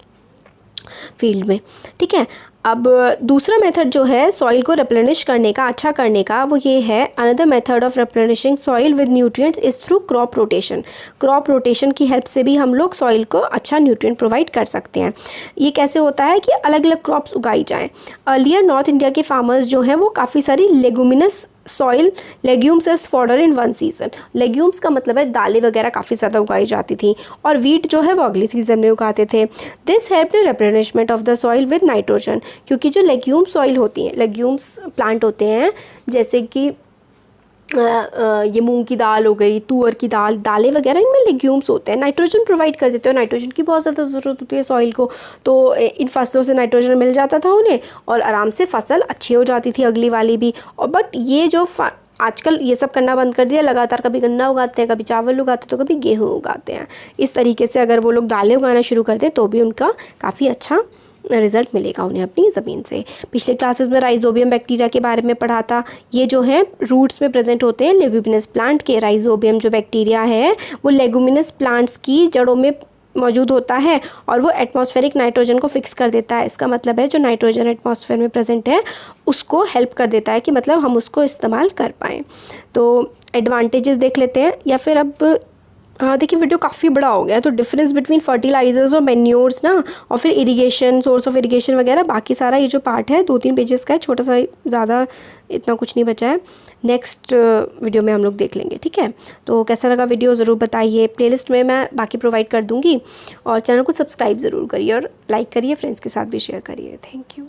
फील्ड में। ठीक है, अब दूसरा मेथड जो है सॉइल को रिप्लेनिश करने का, अच्छा करने का, वो ये है, another method of replenishing soil with nutrients is through crop rotation. Crop rotation की हेल्प से भी हम लोग सॉइल को अच्छा न्यूट्रिएंट प्रोवाइड कर सकते हैं। ये कैसे होता है कि अलग अलग क्रॉप्स उगाई जाएँ। अर्लियर नॉर्थ इंडिया के फार्मर्स जो हैं वो काफ़ी सारी leguminous soil legumes as fodder in 1 season. Legumes का मतलब है दालें वगैरह काफ़ी ज़्यादा उगाई जाती थी, और वीट जो है वो अगली सीज़न में उगाते थे। This help in replenishment of the soil with nitrogen, क्योंकि जो लेग्यूम सॉइल होती हैं, लेग्यूम्स प्लांट होते हैं, जैसे कि ये मूंग की दाल हो गई, तुअर की दालें वगैरह, इनमें लेग्यूम्स होते हैं, नाइट्रोजन प्रोवाइड कर देते हैं। नाइट्रोजन की बहुत ज़्यादा ज़रूरत होती है सॉइल को, तो इन फसलों से नाइट्रोजन मिल जाता था उन्हें, और आराम से फसल अच्छी हो जाती थी अगली वाली भी। और बट ये जो आजकल ये सब करना बंद कर दिया, लगातार कभी गन्ना उगाते हैं, कभी चावल उगाते हैं, तो कभी गेहूँ उगाते हैं। इस तरीके से अगर वो लोग दालें उगाना शुरू कर दें तो भी उनका काफ़ी अच्छा रिजल्ट मिलेगा उन्हें अपनी ज़मीन से। पिछले क्लासेस में राइजोबियम बैक्टीरिया के बारे में पढ़ा था। ये जो है रूट्स में प्रेजेंट होते हैं लेगुमिनस प्लांट के। राइजोबियम जो बैक्टीरिया है वो लेगुमिनस प्लांट्स की जड़ों में मौजूद होता है और वो एटमॉस्फेरिक नाइट्रोजन को फिक्स कर देता है। इसका मतलब है जो नाइट्रोजन एटमॉस्फेयर में प्रेजेंट है उसको हेल्प कर देता है कि मतलब हम उसको इस्तेमाल कर पाएँ। तो एडवांटेजेस देख लेते हैं, या फिर अब हाँ देखिए वीडियो काफ़ी बड़ा हो गया, तो डिफरेंस बिटवीन फर्टिलाइजर्स और मैन्योर्स ना, और फिर इरिगेशन, सोर्स ऑफ इरिगेशन वगैरह, बाकी सारा ये जो पार्ट है 2-3 पेजेस का है, छोटा सा, ज़्यादा इतना कुछ नहीं बचा है। नेक्स्ट वीडियो में हम लोग देख लेंगे, ठीक है। तो कैसा लगा वीडियो ज़रूर बताइए। प्लेलिस्ट में मैं बाकी प्रोवाइड कर दूँगी, और चैनल को सब्सक्राइब ज़रूर करिए और लाइक करिए, फ्रेंड्स के साथ भी शेयर करिए। Thank you.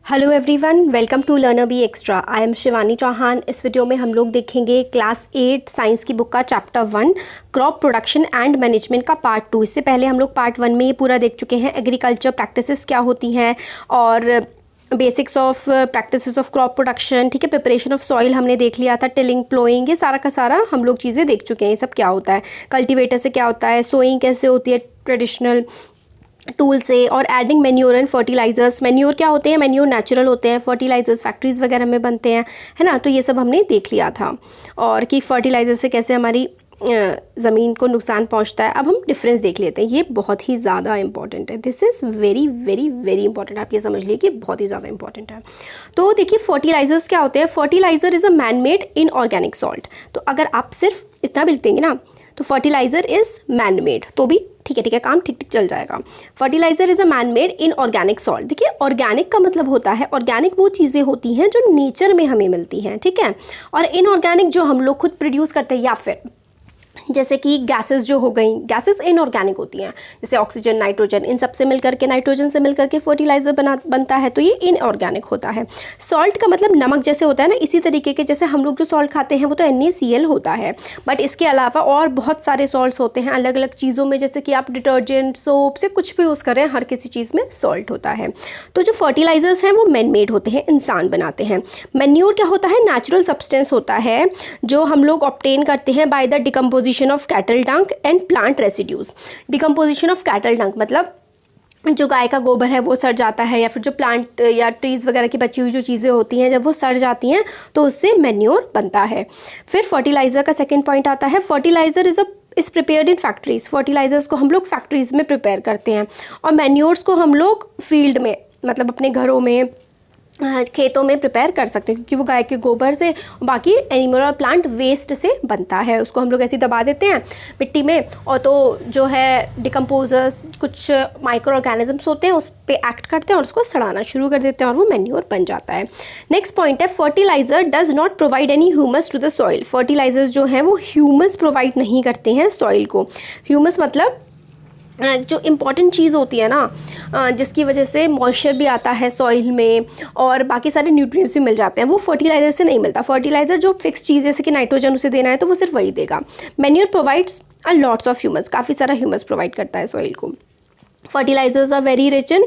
Hello everyone, welcome to learner be extra. I am Shivani Chauhan. इस वीडियो में हम लोग देखेंगे क्लास 8 साइंस की बुक का chapter 1 crop production and management का पार्ट 2। इससे पहले हम लोग पार्ट 1 में ये पूरा देख चुके हैं, एग्रीकल्चर प्रैक्टिसेस क्या होती हैं और basics of practices of crop production, ठीक है। प्रिपरेशन ऑफ सॉइल हमने देख लिया था, टिलिंग, प्लोइंग, ये सारा का सारा हम लोग चीज़ें देख चुके हैं। ये सब क्या होता है, कल्टीवेटर से क्या होता है, सोइंग कैसे होती है ट्रेडिशनल टूल से, और adding manure and fertilizers. Manure क्या होते हैं, मैन्योर नेचुरल होते हैं, फर्टिलाइजर्स फैक्ट्रीज़ वगैरह में बनते हैं, है ना। तो ये सब हमने देख लिया था, और कि फर्टिलाइजर से कैसे हमारी ज़मीन को नुकसान पहुंचता है। अब हम डिफरेंस देख लेते हैं, ये बहुत ही ज़्यादा इंपॉर्टेंट है। This is very very very important. आप ये समझ लीजिए कि बहुत ही ज़्यादा इंपॉर्टेंट है। तो देखिए फर्टिलाइजर्स क्या होते हैं। Fertilizer is a man made inorganic salt. तो अगर आप सिर्फ इतना भी लिख देंगे ना, तो फर्टिलाइजर इज़ मैन मेड, तो भी ठीक है, काम ठीक चल जाएगा। Fertilizer is a man made inorganic salt. देखिए ऑर्गेनिक का मतलब होता है, ऑर्गेनिक वो चीज़ें होती हैं जो नेचर में हमें मिलती हैं, ठीक है। और इनऑर्गेनिक जो हम लोग खुद प्रोड्यूस करते हैं, या फिर जैसे कि गैसेस जो हो गई, गैसेस इनऑर्गेनिक होती हैं, जैसे ऑक्सीजन, नाइट्रोजन, इन सब से मिलकर के, नाइट्रोजन से मिलकर के फर्टिलाइजर बनता है, तो ये इनऑर्गेनिक होता है। सॉल्ट का मतलब नमक जैसे होता है ना, इसी तरीके के जैसे हम लोग जो सॉल्ट खाते हैं वो तो NaCl होता है, बट इसके अलावा और बहुत सारे सॉल्ट्स होते हैं अलग अलग चीज़ों में, जैसे कि आप डिटर्जेंट, सोप से कुछ भी यूज़ करें, हर किसी चीज़ में सॉल्ट होता है। तो जो फर्टिलाइजर्स हैं वो मैन मेड होते हैं, इंसान बनाते हैं। मैन्योर क्या होता है, नेचुरल सब्सटेंस होता है जो हम लोग ऑब्टेन करते हैं by the decomposition of cattle डंक and plant residues. Decomposition of cattle डंक मतलब जो गाय का गोबर है वो सड़ जाता है, या फिर जो प्लांट या ट्रीज़ वगैरह की बची हुई जो चीज़ें होती हैं जब वो सड़ जाती हैं तो उससे मैन्योर बनता है। फिर फर्टिलाइज़र का सेकंड पॉइंट आता है, fertilizer is prepared in factories. Fertilizers को हम लोग फैक्ट्रीज़ में प्रिपेयर करते हैं, और मैन्योर्स को हम लोग फील्ड में, मतलब अपने घरों में, खेतों में प्रिपेयर कर सकते हैं, क्योंकि वो गाय के गोबर से, बाकी एनिमल और प्लांट वेस्ट से बनता है। उसको हम लोग ऐसे दबा देते हैं मिट्टी में, और तो जो है डिकम्पोजर्स, कुछ माइक्रो ऑर्गेनिजम्स होते हैं, उस पर एक्ट करते हैं और उसको सड़ाना शुरू कर देते हैं, और वो मैन्योर बन जाता है। नेक्स्ट पॉइंट है, fertilizer does not provide any humus to the soil. Fertilizers जो हैं वो ह्यूमस प्रोवाइड नहीं करते हैं सॉइल को। ह्यूमस मतलब जो इम्पॉर्टेंट चीज़ होती है ना, जिसकी वजह से मॉइस्चर भी आता है सॉइल में और बाकी सारे न्यूट्रिएंट्स भी मिल जाते हैं, वो फर्टिलाइजर से नहीं मिलता। फर्टिलाइजर जो फिक्स चीज़, जैसे कि नाइट्रोजन उसे देना है तो वो सिर्फ वही देगा। Manure provides a lots of humus, काफ़ी सारा ह्यूमस प्रोवाइड करता है सॉइल को। Fertilizers are very rich in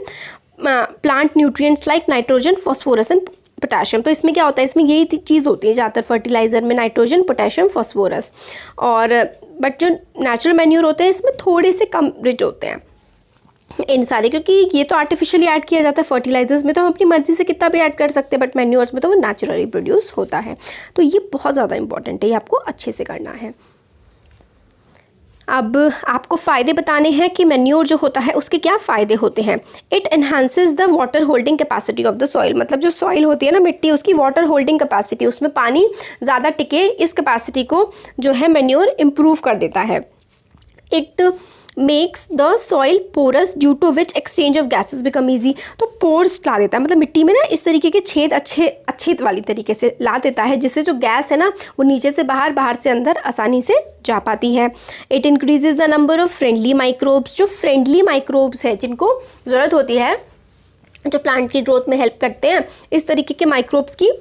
plant nutrients like nitrogen, phosphorus and potassium. तो इसमें क्या होता है, इसमें यही चीज़ होती है ज़्यादातर फर्टिलाइज़र में, नाइट्रोजन, पोटेशियम, फॉस्फोरस। और बट जो नेचुरल मैन्योर होते हैं इसमें थोड़े से कम रिच होते हैं इन सारे, क्योंकि ये तो आर्टिफिशियली ऐड किया जाता है। फर्टिलाइजर्स में तो हम अपनी मर्जी से कितना भी ऐड कर सकते हैं, बट मैन्योर्स में तो वो नेचुरली प्रोड्यूस होता है। तो ये बहुत ज़्यादा इंपॉर्टेंट है, ये आपको अच्छे से करना है। अब आपको फ़ायदे बताने हैं कि मैन्योर जो होता है उसके क्या फ़ायदे होते हैं। It enhances the water holding capacity of the soil. मतलब जो सॉइल होती है ना, मिट्टी, उसकी वाटर होल्डिंग कैपेसिटी, उसमें पानी ज़्यादा टिके, इस कैपेसिटी को जो है मैन्योर इम्प्रूव कर देता है। It makes the soil porous due to which exchange of gases become easy. तो पोर्स ला देता है, मतलब मिट्टी में ना इस तरीके के छेद अच्छे वाली तरीके से ला देता है, जिससे जो गैस है ना वो नीचे से बाहर, बाहर से अंदर आसानी से जा पाती है। It increases the number of friendly microbes. जो फ्रेंडली माइक्रोब्स है जिनको ज़रूरत होती है, जो प्लांट की ग्रोथ में हेल्प करते हैं, इस तरीके के माइक्रोब्स की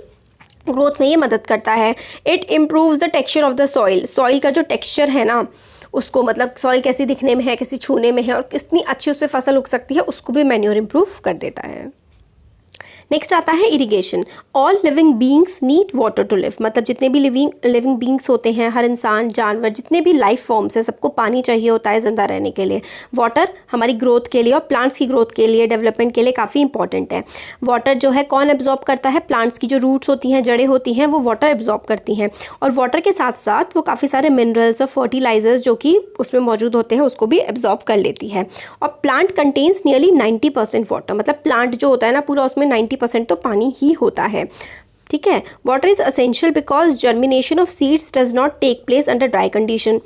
ग्रोथ में ये मदद करता है। It improves the texture of the soil. Soil का जो टेक्सचर है ना उसको, मतलब सॉइल कैसी दिखने में है, कैसी छूने में है और कितनी अच्छी उससे फसल उग सकती है, उसको भी मैन्योर इम्प्रूव कर देता है। नेक्स्ट आता है irrigation. All living beings need water to live, मतलब जितने भी लिविंग बींग्स होते हैं, हर इंसान, जानवर, जितने भी लाइफ फॉर्म्स है, सबको पानी चाहिए होता है ज़िंदा रहने के लिए। वाटर हमारी ग्रोथ के लिए और प्लांट्स की ग्रोथ के लिए, डेवलपमेंट के लिए काफ़ी इंपॉर्टेंट है। वाटर जो है कौन एब्जॉर्ब करता है? प्लांट्स की जो रूट्स होती हैं, जड़ें होती हैं, वो वाटर एब्जॉर्ब करती हैं। और वाटर के साथ साथ वो काफ़ी सारे मिनरल्स और फर्टिलाइजर्स जो कि उसमें मौजूद होते हैं उसको भी एब्जॉर्ब कर लेती है। और प्लांट कंटेन्स नियरली 90% वाटर, मतलब प्लांट जो होता है ना पूरा, उसमें 90% तो पानी ही होता है। ठीक है। Water is essential because germination of seeds does not take place under dry condition.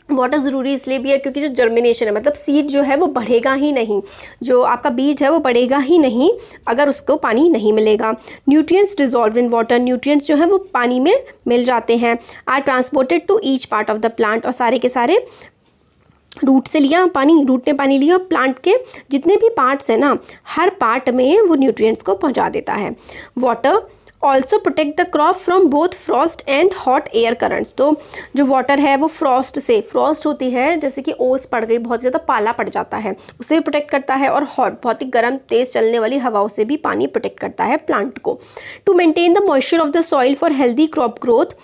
Water ज़रूरी इसलिए भी है क्योंकि जो जर्मिनेशन है, मतलब सीड जो है वो बढ़ेगा ही नहीं, जो आपका बीज है वो बढ़ेगा ही नहीं अगर उसको पानी नहीं मिलेगा। Nutrients dissolve in water, nutrients जो है वो पानी में मिल जाते हैं। Are transported to each part of the plant, और सारे के सारे रूट से लिया पानी, रूट ने पानी लिया, प्लांट के जितने भी पार्ट्स हैं ना, हर पार्ट में वो न्यूट्रिएंट्स को पहुंचा देता है। Water also protect the crop from both Frost and hot air currents. तो जो वाटर है वो फ्रॉस्ट से, फ्रॉस्ट होती है जैसे कि ओस पड़ गई, बहुत ज़्यादा पाला पड़ जाता है, उससे भी प्रोटेक्ट करता है। और हॉट, बहुत ही गर्म तेज़ चलने वाली हवाओं से भी पानी प्रोटेक्ट करता है प्लांट को। To maintain the moisture of the soil for healthy crop growth,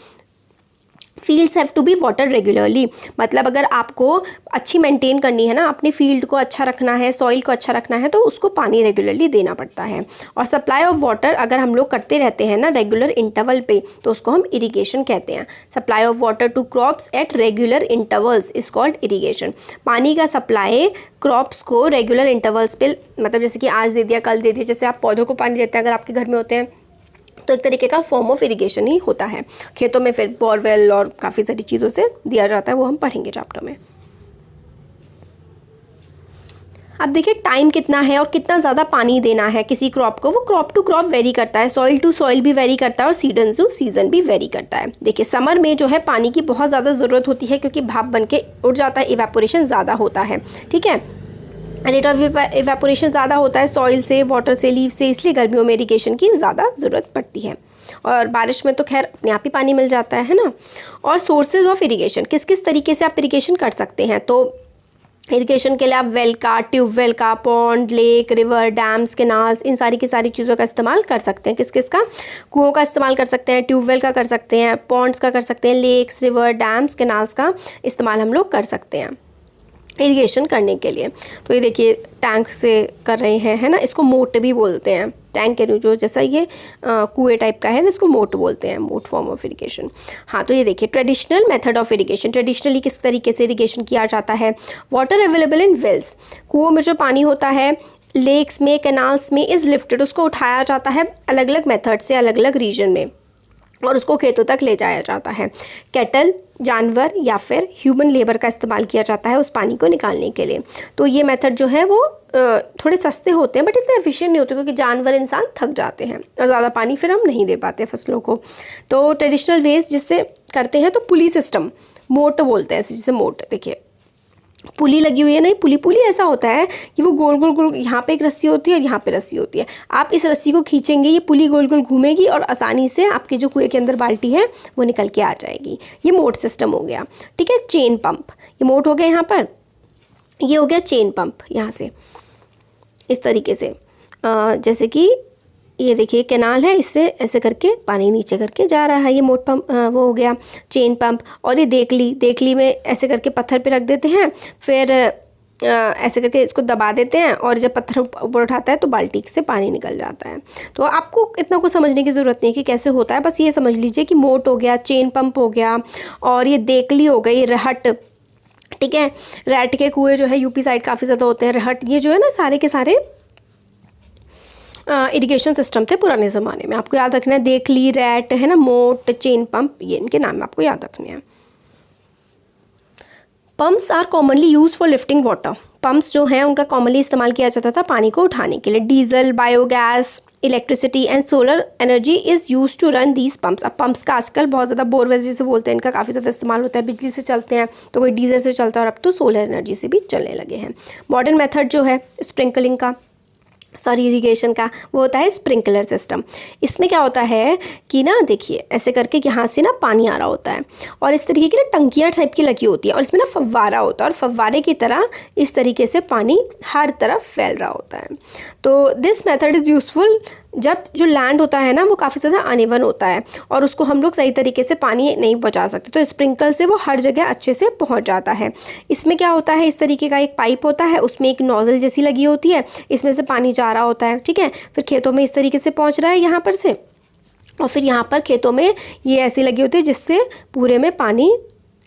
fields have to be water regularly, मतलब अगर आपको अच्छी मेंटेन करनी है ना, अपनी फील्ड को अच्छा रखना है, सॉइल को अच्छा रखना है, तो उसको पानी रेगुलरली देना पड़ता है। और सप्लाई ऑफ वाटर अगर हम लोग करते रहते हैं ना रेगुलर इंटरवल पे, तो उसको हम इरिगेशन कहते हैं। Supply of water to crops at regular intervals is called irrigation. पानी का सप्लाई क्रॉप्स को रेगुलर इंटरवल्स पे, मतलब जैसे कि आज दे दिया, कल दे दिया, जैसे आप पौधों को पानी देते हैं अगर आपके घर में होते हैं, तो एक तरीके का फॉर्म ऑफ इरिगेशन ही होता है। खेतों में फिर बोरवेल और काफ़ी सारी चीज़ों से दिया जाता है, वो हम पढ़ेंगे चैप्टर में। अब देखिए टाइम कितना है और कितना ज़्यादा पानी देना है किसी क्रॉप को, वो क्रॉप टू क्रॉप वेरी करता है, सॉइल टू सॉइल भी वेरी करता है और सीजन टू सीजन भी वेरी करता है। देखिए समर में जो है पानी की बहुत ज़्यादा ज़रूरत होती है क्योंकि भाप बन के उड़ जाता है, इवेपोरेशन ज़्यादा होता है। ठीक है, रेट ऑफ इवेपोरेशन ज़्यादा होता है सॉइल से, वाटर से, लीव से, इसलिए गर्मियों में इरिगेशन की ज़्यादा ज़रूरत पड़ती है। और बारिश में तो खैर अपने आप ही पानी मिल जाता है ना। और सोर्सेज ऑफ इरिगेशन, किस किस तरीके से आप इरिगेशन कर सकते हैं, तो इरिगेशन के लिए आप वेल का, ट्यूबवेल का, pond, lake, river, dams, canals, इन सारी की सारी चीज़ों का इस्तेमाल कर सकते हैं। किस किस का? कुओं का इस्तेमाल कर सकते हैं, ट्यूबवेल का कर सकते हैं, पॉन्ड्स का कर सकते हैं, लेक्स, रिवर, डैम्स, कैनाल्स का इस्तेमाल हम लोग कर सकते हैं इरिगेशन करने के लिए। तो ये देखिए टैंक से कर रहे हैं, है ना, इसको मोट भी बोलते हैं। टैंक के जो जैसा ये कुएं टाइप का है ना, इसको मोट बोलते हैं, मोट फॉर्म ऑफ इरिगेशन। हाँ, तो ये देखिए traditional method of irrigation, traditionally किस तरीके से इरिगेशन किया जाता है। वाटर अवेलेबल इन वेल्स, कुओं में जो पानी होता है, लेक्स में, कैनाल्स में, इज़ लिफ्टेड, उसको उठाया जाता है अलग अलग मेथड से अलग अलग रीजन में, और उसको खेतों तक ले जाया जाता है। कैटल, जानवर या फिर ह्यूमन लेबर का इस्तेमाल किया जाता है उस पानी को निकालने के लिए। तो ये मेथड जो है वो थोड़े सस्ते होते हैं बट इतने एफिशिएंट नहीं होते क्योंकि जानवर, इंसान थक जाते हैं और ज़्यादा पानी फिर हम नहीं दे पाते फसलों को। तो ट्रेडिशनल वेज जिससे करते हैं, तो पुली सिस्टम, मोट बोलते हैं जिसे, मोट देखिए पुली लगी हुई है, नहीं पुली ऐसा होता है कि वो गोल गोल गोल, यहाँ पे एक रस्सी होती है और यहाँ पे रस्सी होती है, आप इस रस्सी को खींचेंगे, ये पुली गोल गोल घूमेगी और आसानी से आपके जो कुएं के अंदर बाल्टी है वो निकल के आ जाएगी। ये मोट सिस्टम हो गया। ठीक है, चेन पंप, ये मोट हो गया यहाँ पर, ये हो गया चेन पंप, यहाँ से इस तरीके से, जैसे कि ये देखिए कैनाल है, इससे ऐसे करके पानी नीचे करके जा रहा है, ये मोट पंप, वो हो गया चेन पंप। और ये देखली में ऐसे करके पत्थर पे रख देते हैं, फिर ऐसे करके इसको दबा देते हैं और जब पत्थर ऊपर उठाता है तो बाल्टी से पानी निकल जाता है। तो आपको इतना कुछ समझने की ज़रूरत नहीं है कि कैसे होता है, बस ये समझ लीजिए कि मोट हो गया, चेन पंप हो गया, और ये देखली हो गई, रहट। ठीक है, रैट के कुएँ जो है यूपी साइड काफ़ी ज़्यादा होते हैं, रहट, ये जो है ना सारे के सारे इरिगेशन सिस्टम थे पुराने ज़माने में। आपको याद रखना है, देखली, रैट, है ना, मोट, चेन पंप, ये इनके नाम आपको याद रखने हैं। Pumps are commonly use for lifting water, pumps जो हैं उनका कॉमनली इस्तेमाल किया जाता था पानी को उठाने के लिए। Diesel, biogas, electricity and solar energy is use to run these pumps. अब पम्प्स का आजकल बहुत ज़्यादा बोरवेल जिसे बोलते हैं, इनका काफ़ी ज़्यादा इस्तेमाल होता है, बिजली से चलते हैं, तो कोई डीजल से चलता है और अब तो सोलर एनर्जी से भी चलने लगे हैं। मॉडर्न मेथड जो है स्प्रिंकलिंग का, इरिगेशन का, वो होता है स्प्रिंकलर सिस्टम। इसमें क्या होता है कि ना देखिए ऐसे करके यहाँ से ना पानी आ रहा होता है और इस तरीके की ना टंकियाँ टाइप की लगी होती है और इसमें ना फव्वारा होता है और फव्वारे की तरह इस तरीके से पानी हर तरफ फैल रहा होता है। तो दिस मेथड इज़ यूजफुल जब जो लैंड होता है ना वो काफ़ी ज़्यादा अनइवन होता है और उसको हम लोग सही तरीके से पानी नहीं पहुंचा सकते, तो स्प्रिंकल से वो हर जगह अच्छे से पहुंच जाता है। इसमें क्या होता है, इस तरीके का एक पाइप होता है, उसमें एक नोज़ल जैसी लगी होती है, इसमें से पानी जा रहा होता है, ठीक है। फिर खेतों में इस तरीके से पहुँच रहा है यहाँ पर से, और फिर यहाँ पर खेतों में ये ऐसी लगी होती है जिससे पूरे में पानी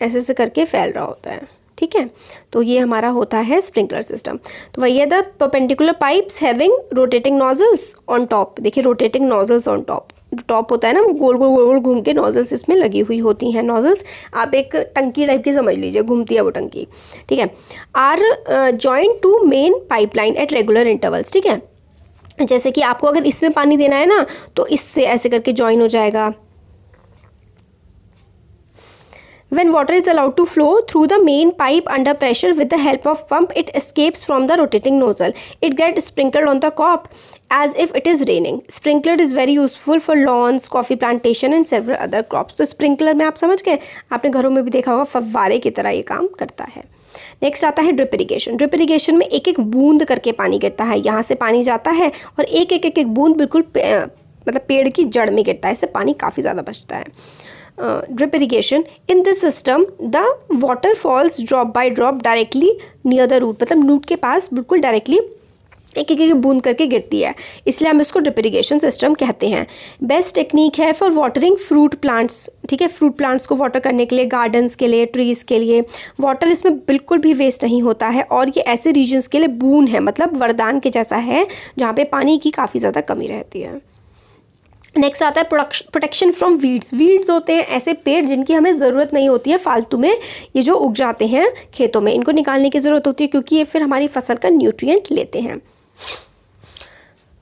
ऐसे ऐसे करके फैल रहा होता है, ठीक है। तो ये हमारा होता है स्प्रिंकलर सिस्टम। तो वही है, the perpendicular pipes having rotating nozzles on top. देखिए रोटेटिंग नोजल्स ऑन टॉप, जो टॉप होता है ना वो गोल गोल गोल गोल घूम के नोजल्स इसमें लगी हुई होती हैं। नोजल्स आप एक टंकी टाइप की समझ लीजिए, घूमती है वो टंकी, ठीक है। Are joint to main pipeline at regular intervals, ठीक है। जैसे कि आपको अगर इसमें पानी देना है ना तो इससे ऐसे करके जॉइन हो जाएगा। When water is allowed to flow through the main pipe under pressure with the help of pump, it escapes from the rotating nozzle. It gets sprinkled on the crop as if it is raining. Sprinkler is very useful for lawns, coffee plantation and several other crops. तो sprinkler में आप समझ गए, आपने घरों में भी देखा होगा फव्वारे की तरह ये काम करता है। नेक्स्ट आता है ड्रिप इरिगेशन। ड्रिप इरिगेशन में एक एक बूंद करके पानी गिरता है, यहाँ से पानी जाता है और एक एक एक एक बूंद बिल्कुल मतलब पेड़ की जड़ में गिरता है, इससे पानी काफ़ी ज़्यादा बचता है। Drip irrigation, in this system the water falls drop by drop directly near the root, मतलब रूट के पास बिल्कुल डायरेक्टली एक एक बूंद करके गिरती है, इसलिए हम इसको ड्रिप इरिगेशन सिस्टम कहते हैं। बेस्ट टेक्निक है फॉर वाटरिंग फ्रूट प्लांट्स, ठीक है। फ्रूट प्लांट्स को वाटर करने के लिए, गार्डन्स के लिए, ट्रीज़ के लिए वाटर इसमें बिल्कुल भी वेस्ट नहीं होता है और ये ऐसे रीजन्स के लिए बून है, मतलब वरदान के जैसा है जहाँ पे पानी की काफ़ी ज़्यादा कमी रहती है। नेक्स्ट आता है प्रोटेक्शन फ्रॉम वीड्स। वीड्स होते हैं ऐसे पेड़ जिनकी हमें ज़रूरत नहीं होती है फालतू में, ये जो उग जाते हैं खेतों में, इनको निकालने की ज़रूरत होती है क्योंकि ये फिर हमारी फसल का न्यूट्रिएंट लेते हैं।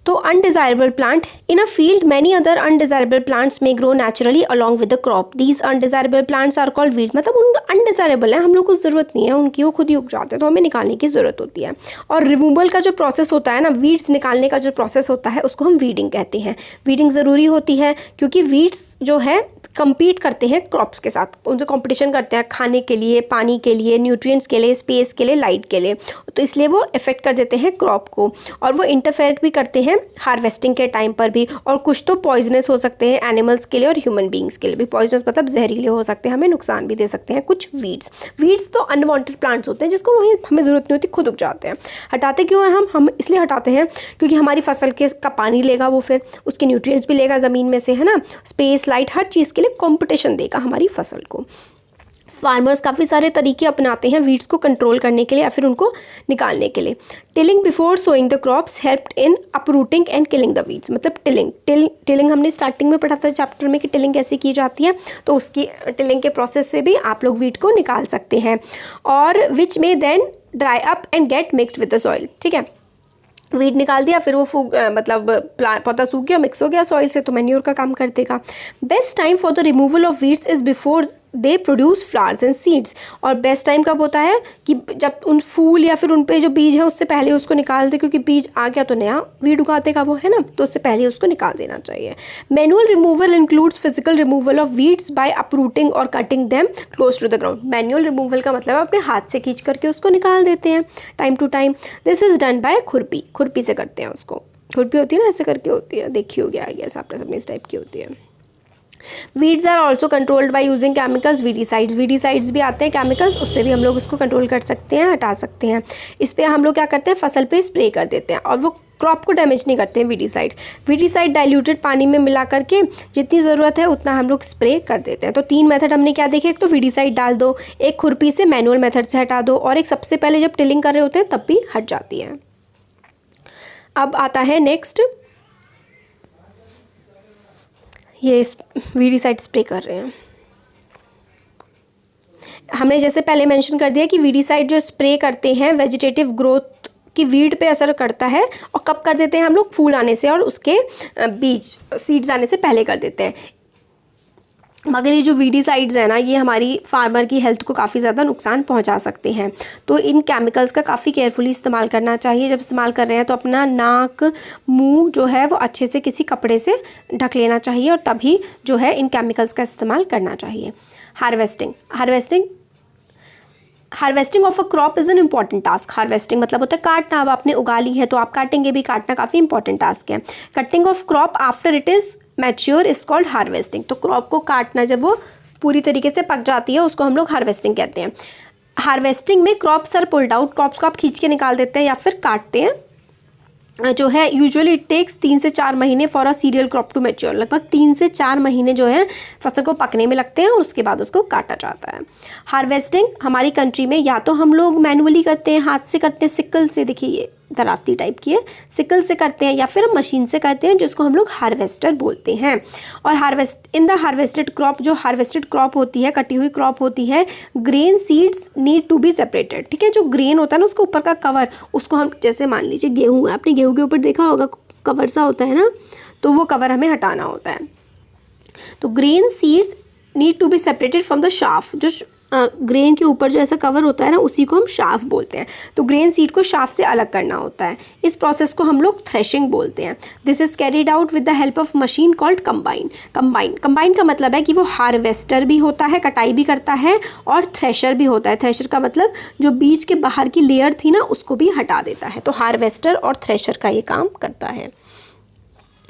तो undesirable plant in a field, many other undesirable plants may grow naturally along with the crop. These undesirable plants are called weed, मतलब उन अनडिजायरेबल है, हम लोग को ज़रूरत नहीं है उनकी, वो खुद ही उग जाते हैं, तो हमें निकालने की ज़रूरत होती है। और रिमूवल का जो प्रोसेस होता है ना, वीड्स निकालने का जो प्रोसेस होता है उसको हम वीडिंग कहते हैं। वीडिंग ज़रूरी होती है क्योंकि वीड्स जो है compete करते हैं क्रॉप्स के साथ, उनसे कंपटीशन करते हैं खाने के लिए, पानी के लिए, न्यूट्रिएंट्स के लिए, स्पेस के लिए, लाइट के लिए, तो इसलिए वो इफेक्ट कर देते हैं क्रॉप को और वो इंटरफेयर भी करते हैं हार्वेस्टिंग के टाइम पर भी। और कुछ तो पॉइजनस हो सकते हैं एनिमल्स के लिए और ह्यूमन बींग्स के लिए भी। पॉइजनस मतलब जहरीले हो सकते हैं, हमें नुकसान भी दे सकते हैं कुछ वीड्स तो अनवांटेड प्लांट्स होते हैं जिसको हमें ज़रूरत नहीं होती, खुद उग जाते हैं। हटाते क्यों हैं हम इसलिए हटाते हैं क्योंकि हमारी फसल के का पानी लेगा वो, फिर उसके न्यूट्रिएंट्स भी लेगा ज़मीन में से, है ना, स्पेस, लाइट, हर चीज़ के लिए कॉम्पिटिशन देगा हमारी फसल को। फार्मर्स काफ़ी सारे तरीके अपनाते हैं वीड्स को कंट्रोल करने के लिए या फिर उनको निकालने के लिए। Tilling before sowing the crops helped in uprooting and killing the weeds, मतलब टिलिंग हमने स्टार्टिंग में पढ़ा था चैप्टर में कि टिलिंग कैसे की जाती है, तो उसकी टिलिंग के प्रोसेस से भी आप लोग वीड को निकाल सकते हैं। और विच में then dry up and get mixed with the soil, ठीक है। वीड निकाल दिया, फिर वो मतलब पौधा सूख गया, मिक्स हो गया सॉइल से, तो मैन्योर का काम कर देगा। Best time for the removal of weeds is before they produce flowers and seeds. और बेस्ट टाइम कब होता है कि जब उन फूल या फिर उन पे जो बीज है उससे पहले उसको निकाल दे, क्योंकि बीज आ गया तो नया वीड उगा देगा वो, है ना, तो उससे पहले उसको निकाल देना चाहिए। Manual removal includes physical removal of weeds by uprooting और cutting them close to the ground. Manual removal का मतलब अपने हाथ से खींच करके उसको निकाल देते हैं time to time. This is done by khurpi से करते हैं उसको। खुरपी होती है ना, ऐसे करके होती है, देखी होगी आई गेस आपने सबने, इस टाइप की होती है। Weeds are also controlled by using chemicals, weedicides भी आते हैं केमिकल्स, उससे भी हम लोग उसको कंट्रोल कर सकते हैं, हटा सकते हैं। इस पर हम लोग क्या करते हैं, फसल पे स्प्रे कर देते हैं और वो क्रॉप को डैमेज नहीं करते हैं। वीडीसाइड डाइल्यूटेड पानी में मिला करके जितनी ज़रूरत है उतना हम लोग स्प्रे कर देते हैं। तो 3 मेथड हमने क्या देखे, एक तो वीडीसाइड डाल दो, एक खुरपी से मैनुअल मेथड से हटा दो, और एक सबसे पहले जब टिलिंग कर रहे होते हैं तब भी हट जाती है। अब आता है नेक्स्ट, ये वीडीसाइड स्प्रे कर रहे हैं। हमने जैसे पहले मेंशन कर दिया कि वीडीसाइड जो स्प्रे करते हैं वेजिटेटिव ग्रोथ की वीड पे असर करता है, और कब कर देते हैं हम लोग, फूल आने से और उसके बीज सीड्स आने से पहले कर देते हैं। मगर ये जो वीडीसाइड्स है ना, ये हमारी फार्मर की हेल्थ को काफ़ी ज़्यादा नुकसान पहुंचा सकते हैं, तो इन केमिकल्स का काफ़ी केयरफुली इस्तेमाल करना चाहिए। जब इस्तेमाल कर रहे हैं तो अपना नाक मुंह जो है वो अच्छे से किसी कपड़े से ढक लेना चाहिए, और तभी जो है इन केमिकल्स का इस्तेमाल करना चाहिए। Harvesting harvesting of a crop is an important task. Harvesting मतलब होता है काटना। अब आपने उगा ली है तो आप काटेंगे भी, काटना काफ़ी इंपॉर्टेंट टास्क है। Cutting of crop after it is mature is called harvesting. तो क्रॉप को काटना जब वो पूरी तरीके से पक जाती है उसको हम लोग हार्वेस्टिंग कहते हैं। हार्वेस्टिंग में crops are pulled out, crops को आप खींच के निकाल देते हैं या फिर काटते हैं जो है। यूजुअली इट टेक्स 3 से 4 महीने for a cereal crop to mature. लगभग 3 से 4 महीने जो है फसल को पकने में लगते हैं और उसके बाद उसको काटा जाता है। हार्वेस्टिंग हमारी कंट्री में या तो हम लोग मैनुअली करते हैं, हाथ से करते हैं, सिकल से, देखिए ये दराती टाइप की है, सिकल से करते हैं, या फिर हम मशीन से करते हैं जिसको हम लोग हार्वेस्टर बोलते हैं। और इन द हार्वेस्टेड क्रॉप, जो हार्वेस्टेड क्रॉप होती है, कटी हुई क्रॉप होती है, grain seeds need to be separated. ठीक है, जो ग्रेन होता है ना उसको ऊपर का कवर, उसको हम, जैसे मान लीजिए गेहूँ है, आपने गेहूँ के ऊपर देखा होगा कवर सा होता है ना, तो वो कवर हमें हटाना होता है। तो grain seeds need to be separated from the chaff. जो ग्रेन के ऊपर जो ऐसा कवर होता है ना उसी को हम शाफ बोलते हैं। तो ग्रेन सीड को शाफ से अलग करना होता है। इस प्रोसेस को हम लोग थ्रेशिंग बोलते हैं। This is carried out with the help of machine called combine. Combine का मतलब है कि वो हार्वेस्टर भी होता है, कटाई भी करता है, और थ्रेशर भी होता है। थ्रेशर का मतलब जो बीज के बाहर की लेयर थी ना उसको भी हटा देता है। तो हार्वेस्टर और थ्रेशर का ये काम करता है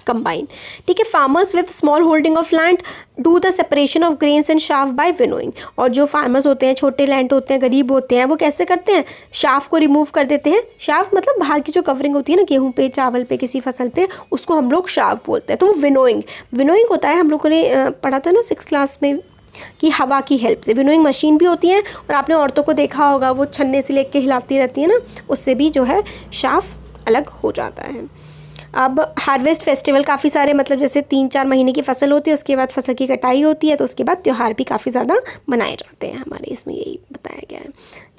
कंबाइन। ठीक है, farmers with small holding of land do the separation of grains and chaff by winnowing. और जो फार्मर्स होते हैं, छोटे लैंड होते हैं, गरीब होते हैं, वो कैसे करते हैं, शाफ को रिमूव कर देते हैं। शाफ मतलब बाहर की जो कवरिंग होती है ना गेहूं पे, चावल पे, किसी फसल पे, उसको हम लोग शाफ बोलते हैं। तो वो विनोइंग होता है। हम लोगों ने पढ़ा था ना 6th क्लास में कि हवा की हेल्प से विनोइंग मशीन भी होती है, और आपने औरतों को देखा होगा वो छन्ने से लेके हिलाती रहती है ना, उससे भी जो है शाफ अलग हो जाता है। अब हार्वेस्ट फेस्टिवल काफ़ी सारे, मतलब जैसे 3-4 महीने की फसल होती है, उसके बाद फसल की कटाई होती है, तो उसके बाद त्यौहार भी काफ़ी ज़्यादा मनाए जाते हैं हमारे इसमें, यही बताया गया है।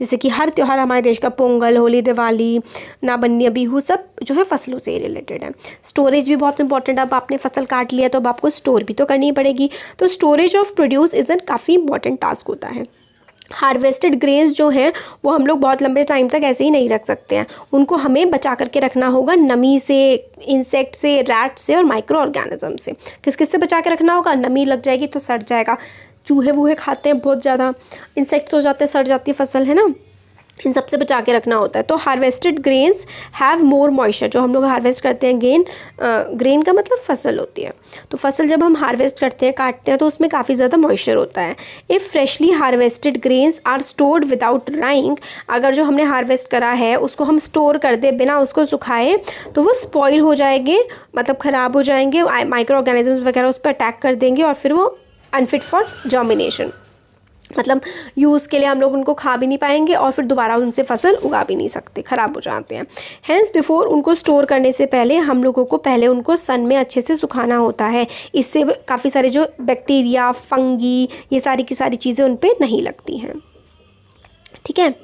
जैसे कि हर त्यौहार हमारे देश का, पोंगल, होली, दिवाली, नाबन्य, बिहू, सब जो है फसलों से रिलेटेड है। स्टोरेज भी बहुत इंपॉर्टेंट है। अब आपने फसल काट लिया तो अब आपको स्टोर भी तो करनी पड़ेगी। तो storage of produce is an काफ़ी इंपॉर्टेंट टास्क होता है। हार्वेस्टेड ग्रेन्स जो हैं वो हम लोग बहुत लंबे टाइम तक ऐसे ही नहीं रख सकते हैं, उनको हमें बचा करके रखना होगा नमी से, इंसेक्ट से, रैट से और माइक्रो ऑर्गेनिज्म से। किस किस से बचा के रखना होगा, नमी लग जाएगी तो सड़ जाएगा, चूहे वूहे खाते हैं बहुत ज़्यादा, इंसेक्ट्स हो जाते हैं, सड़ जाती है फसल, है ना, इन सब से बचा के रखना होता है। तो harvested grains have more moisture. जो हम लोग हार्वेस्ट करते हैं ग्रेन का मतलब फसल होती है, तो फसल जब हम हार्वेस्ट करते हैं, काटते हैं, तो उसमें काफ़ी ज़्यादा मॉइस्चर होता है। If freshly harvested grains are stored without drying, अगर जो हमने हार्वेस्ट करा है उसको हम स्टोर कर दे बिना उसको सुखाए, तो वो स्पॉइल हो जाएंगे, मतलब ख़राब हो जाएंगे, माइक्रो ऑर्गेनिजम्स वगैरह उस पर अटैक कर देंगे और फिर वो अनफिट फॉर जर्मिनेशन, मतलब यूज़ के लिए हम लोग उनको खा भी नहीं पाएंगे और फिर दोबारा उनसे फसल उगा भी नहीं सकते, ख़राब हो जाते हैं। हैंस बिफोर उनको स्टोर करने से पहले हम लोगों को पहले उनको सन में अच्छे से सुखाना होता है। इससे काफ़ी सारे जो बैक्टीरिया, फंगी, ये सारी की सारी चीज़ें उन पर नहीं लगती हैं। ठीक है,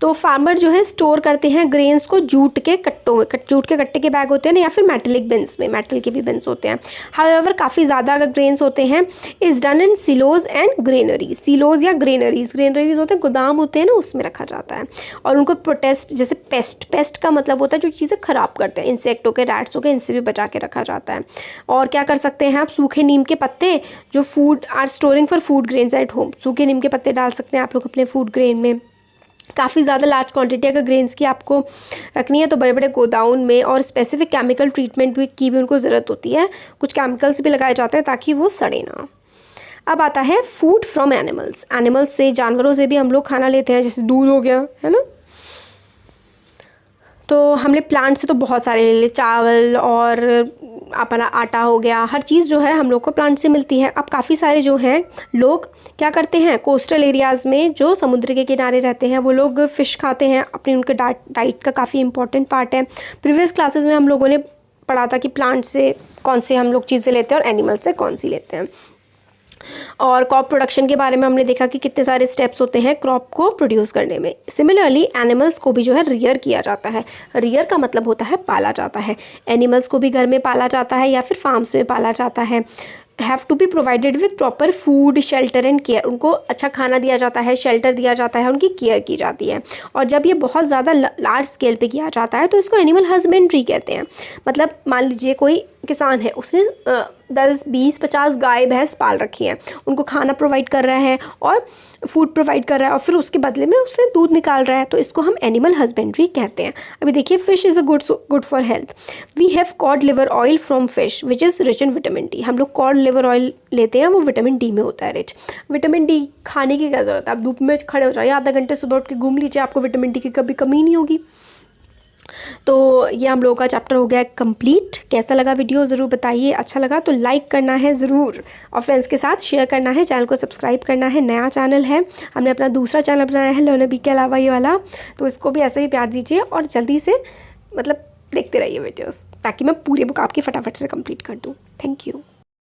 तो फार्मर जो है स्टोर करते हैं ग्रेन्स को जूट के कट्टों में, जूट के कट्टे के बैग होते हैं ना, या फिर मेटलिक बिन्स में, मेटल के भी बिन्स होते हैं। हाउएवर काफ़ी ज़्यादा अगर ग्रेन्स होते हैं, is done in silos and granaries. Silos या ग्रेनरीज होते हैं, गोदाम होते हैं ना, उसमें रखा जाता है। और उनको प्रोटेस्ट, जैसे पेस्ट का मतलब होता है जो चीज़ें ख़राब करते हैं, इंसेक्ट हो गए, रैट्स हो गए, इनसे भी बचा के रखा जाता है। और क्या कर सकते हैं आप, सूखे नीम के पत्ते, जो food are storing for food grains at home, सूखे नीम के पत्ते डाल सकते हैं आप लोग अपने फूड ग्रेन में। काफ़ी ज़्यादा लार्ज क्वांटिटी अगर ग्रेन्स की आपको रखनी है तो बड़े बड़े गोदाउन में, और स्पेसिफिक केमिकल ट्रीटमेंट की भी उनको ज़रूरत होती है, कुछ केमिकल्स भी लगाए जाते हैं ताकि वो सड़े ना। अब आता है फूड फ्रॉम एनिमल्स। एनिमल्स से, जानवरों से भी हम लोग खाना लेते हैं, जैसे दूध हो गया, है ना। तो हमने प्लांट से तो बहुत सारे ले लिए, चावल और अपना आटा हो गया, हर चीज़ जो है हम लोग को प्लांट से मिलती है। अब काफ़ी सारे जो हैं लोग क्या करते हैं, कोस्टल एरियाज़ में जो समुद्र के किनारे रहते हैं वो लोग फ़िश खाते हैं, अपनी उनके डाइट का काफ़ी इंपॉर्टेंट पार्ट है। प्रीवियस क्लासेस में हम लोगों ने पढ़ा था कि प्लांट से कौन से हम लोग चीज़ें लेते हैं और एनिमल से कौन सी लेते हैं। और क्रॉप प्रोडक्शन के बारे में हमने देखा कि कितने सारे स्टेप्स होते हैं क्रॉप को प्रोड्यूस करने में। सिमिलरली एनिमल्स को भी जो है रियर किया जाता है। रियर का मतलब होता है पाला जाता है। एनिमल्स को भी घर में पाला जाता है या फिर फार्म्स में पाला जाता है। Have to be provided with proper food, shelter and care. उनको अच्छा खाना दिया जाता है, शेल्टर दिया जाता है, उनकी केयर की जाती है। और जब ये बहुत ज़्यादा लार्ज स्केल पे किया जाता है तो इसको एनिमल हस्बेंड्री कहते हैं। मतलब मान लीजिए कोई किसान है उसने 10-20-50 गाय भैंस पाल रखी हैं, उनको खाना प्रोवाइड कर रहा है और फूड प्रोवाइड कर रहा है और फिर उसके बदले में उससे दूध निकाल रहा है, तो इसको हम एनिमल हस्बेंड्री कहते हैं। अभी देखिए, fish is a good for health. We have cod liver oil from fish which is rich in vitamin D. हम लोग कॉड लिवर ऑयल लेते हैं, वो विटामिन डी में होता है रिच। विटामिन डी खाने की क्या ज़रूरत है, आप धूप में खड़े हो जाइए, आधा घंटे सुबह उठ के घूम लीजिए, आपको विटामिन डी की कभी कमी नहीं होगी। तो ये हम लोगों का चैप्टर हो गया कंप्लीट। कैसा लगा वीडियो ज़रूर बताइए, अच्छा लगा तो लाइक करना है ज़रूर और फ्रेंड्स के साथ शेयर करना है, चैनल को सब्सक्राइब करना है। नया चैनल है, हमने अपना दूसरा चैनल बनाया है लर्नर बी के अलावा ये वाला, तो इसको भी ऐसे ही प्यार दीजिए और जल्दी से मतलब देखते रहिए वीडियोस, ताकि मैं पूरी बुक आपकी फटाफट से कंप्लीट कर दूँ। Thank you.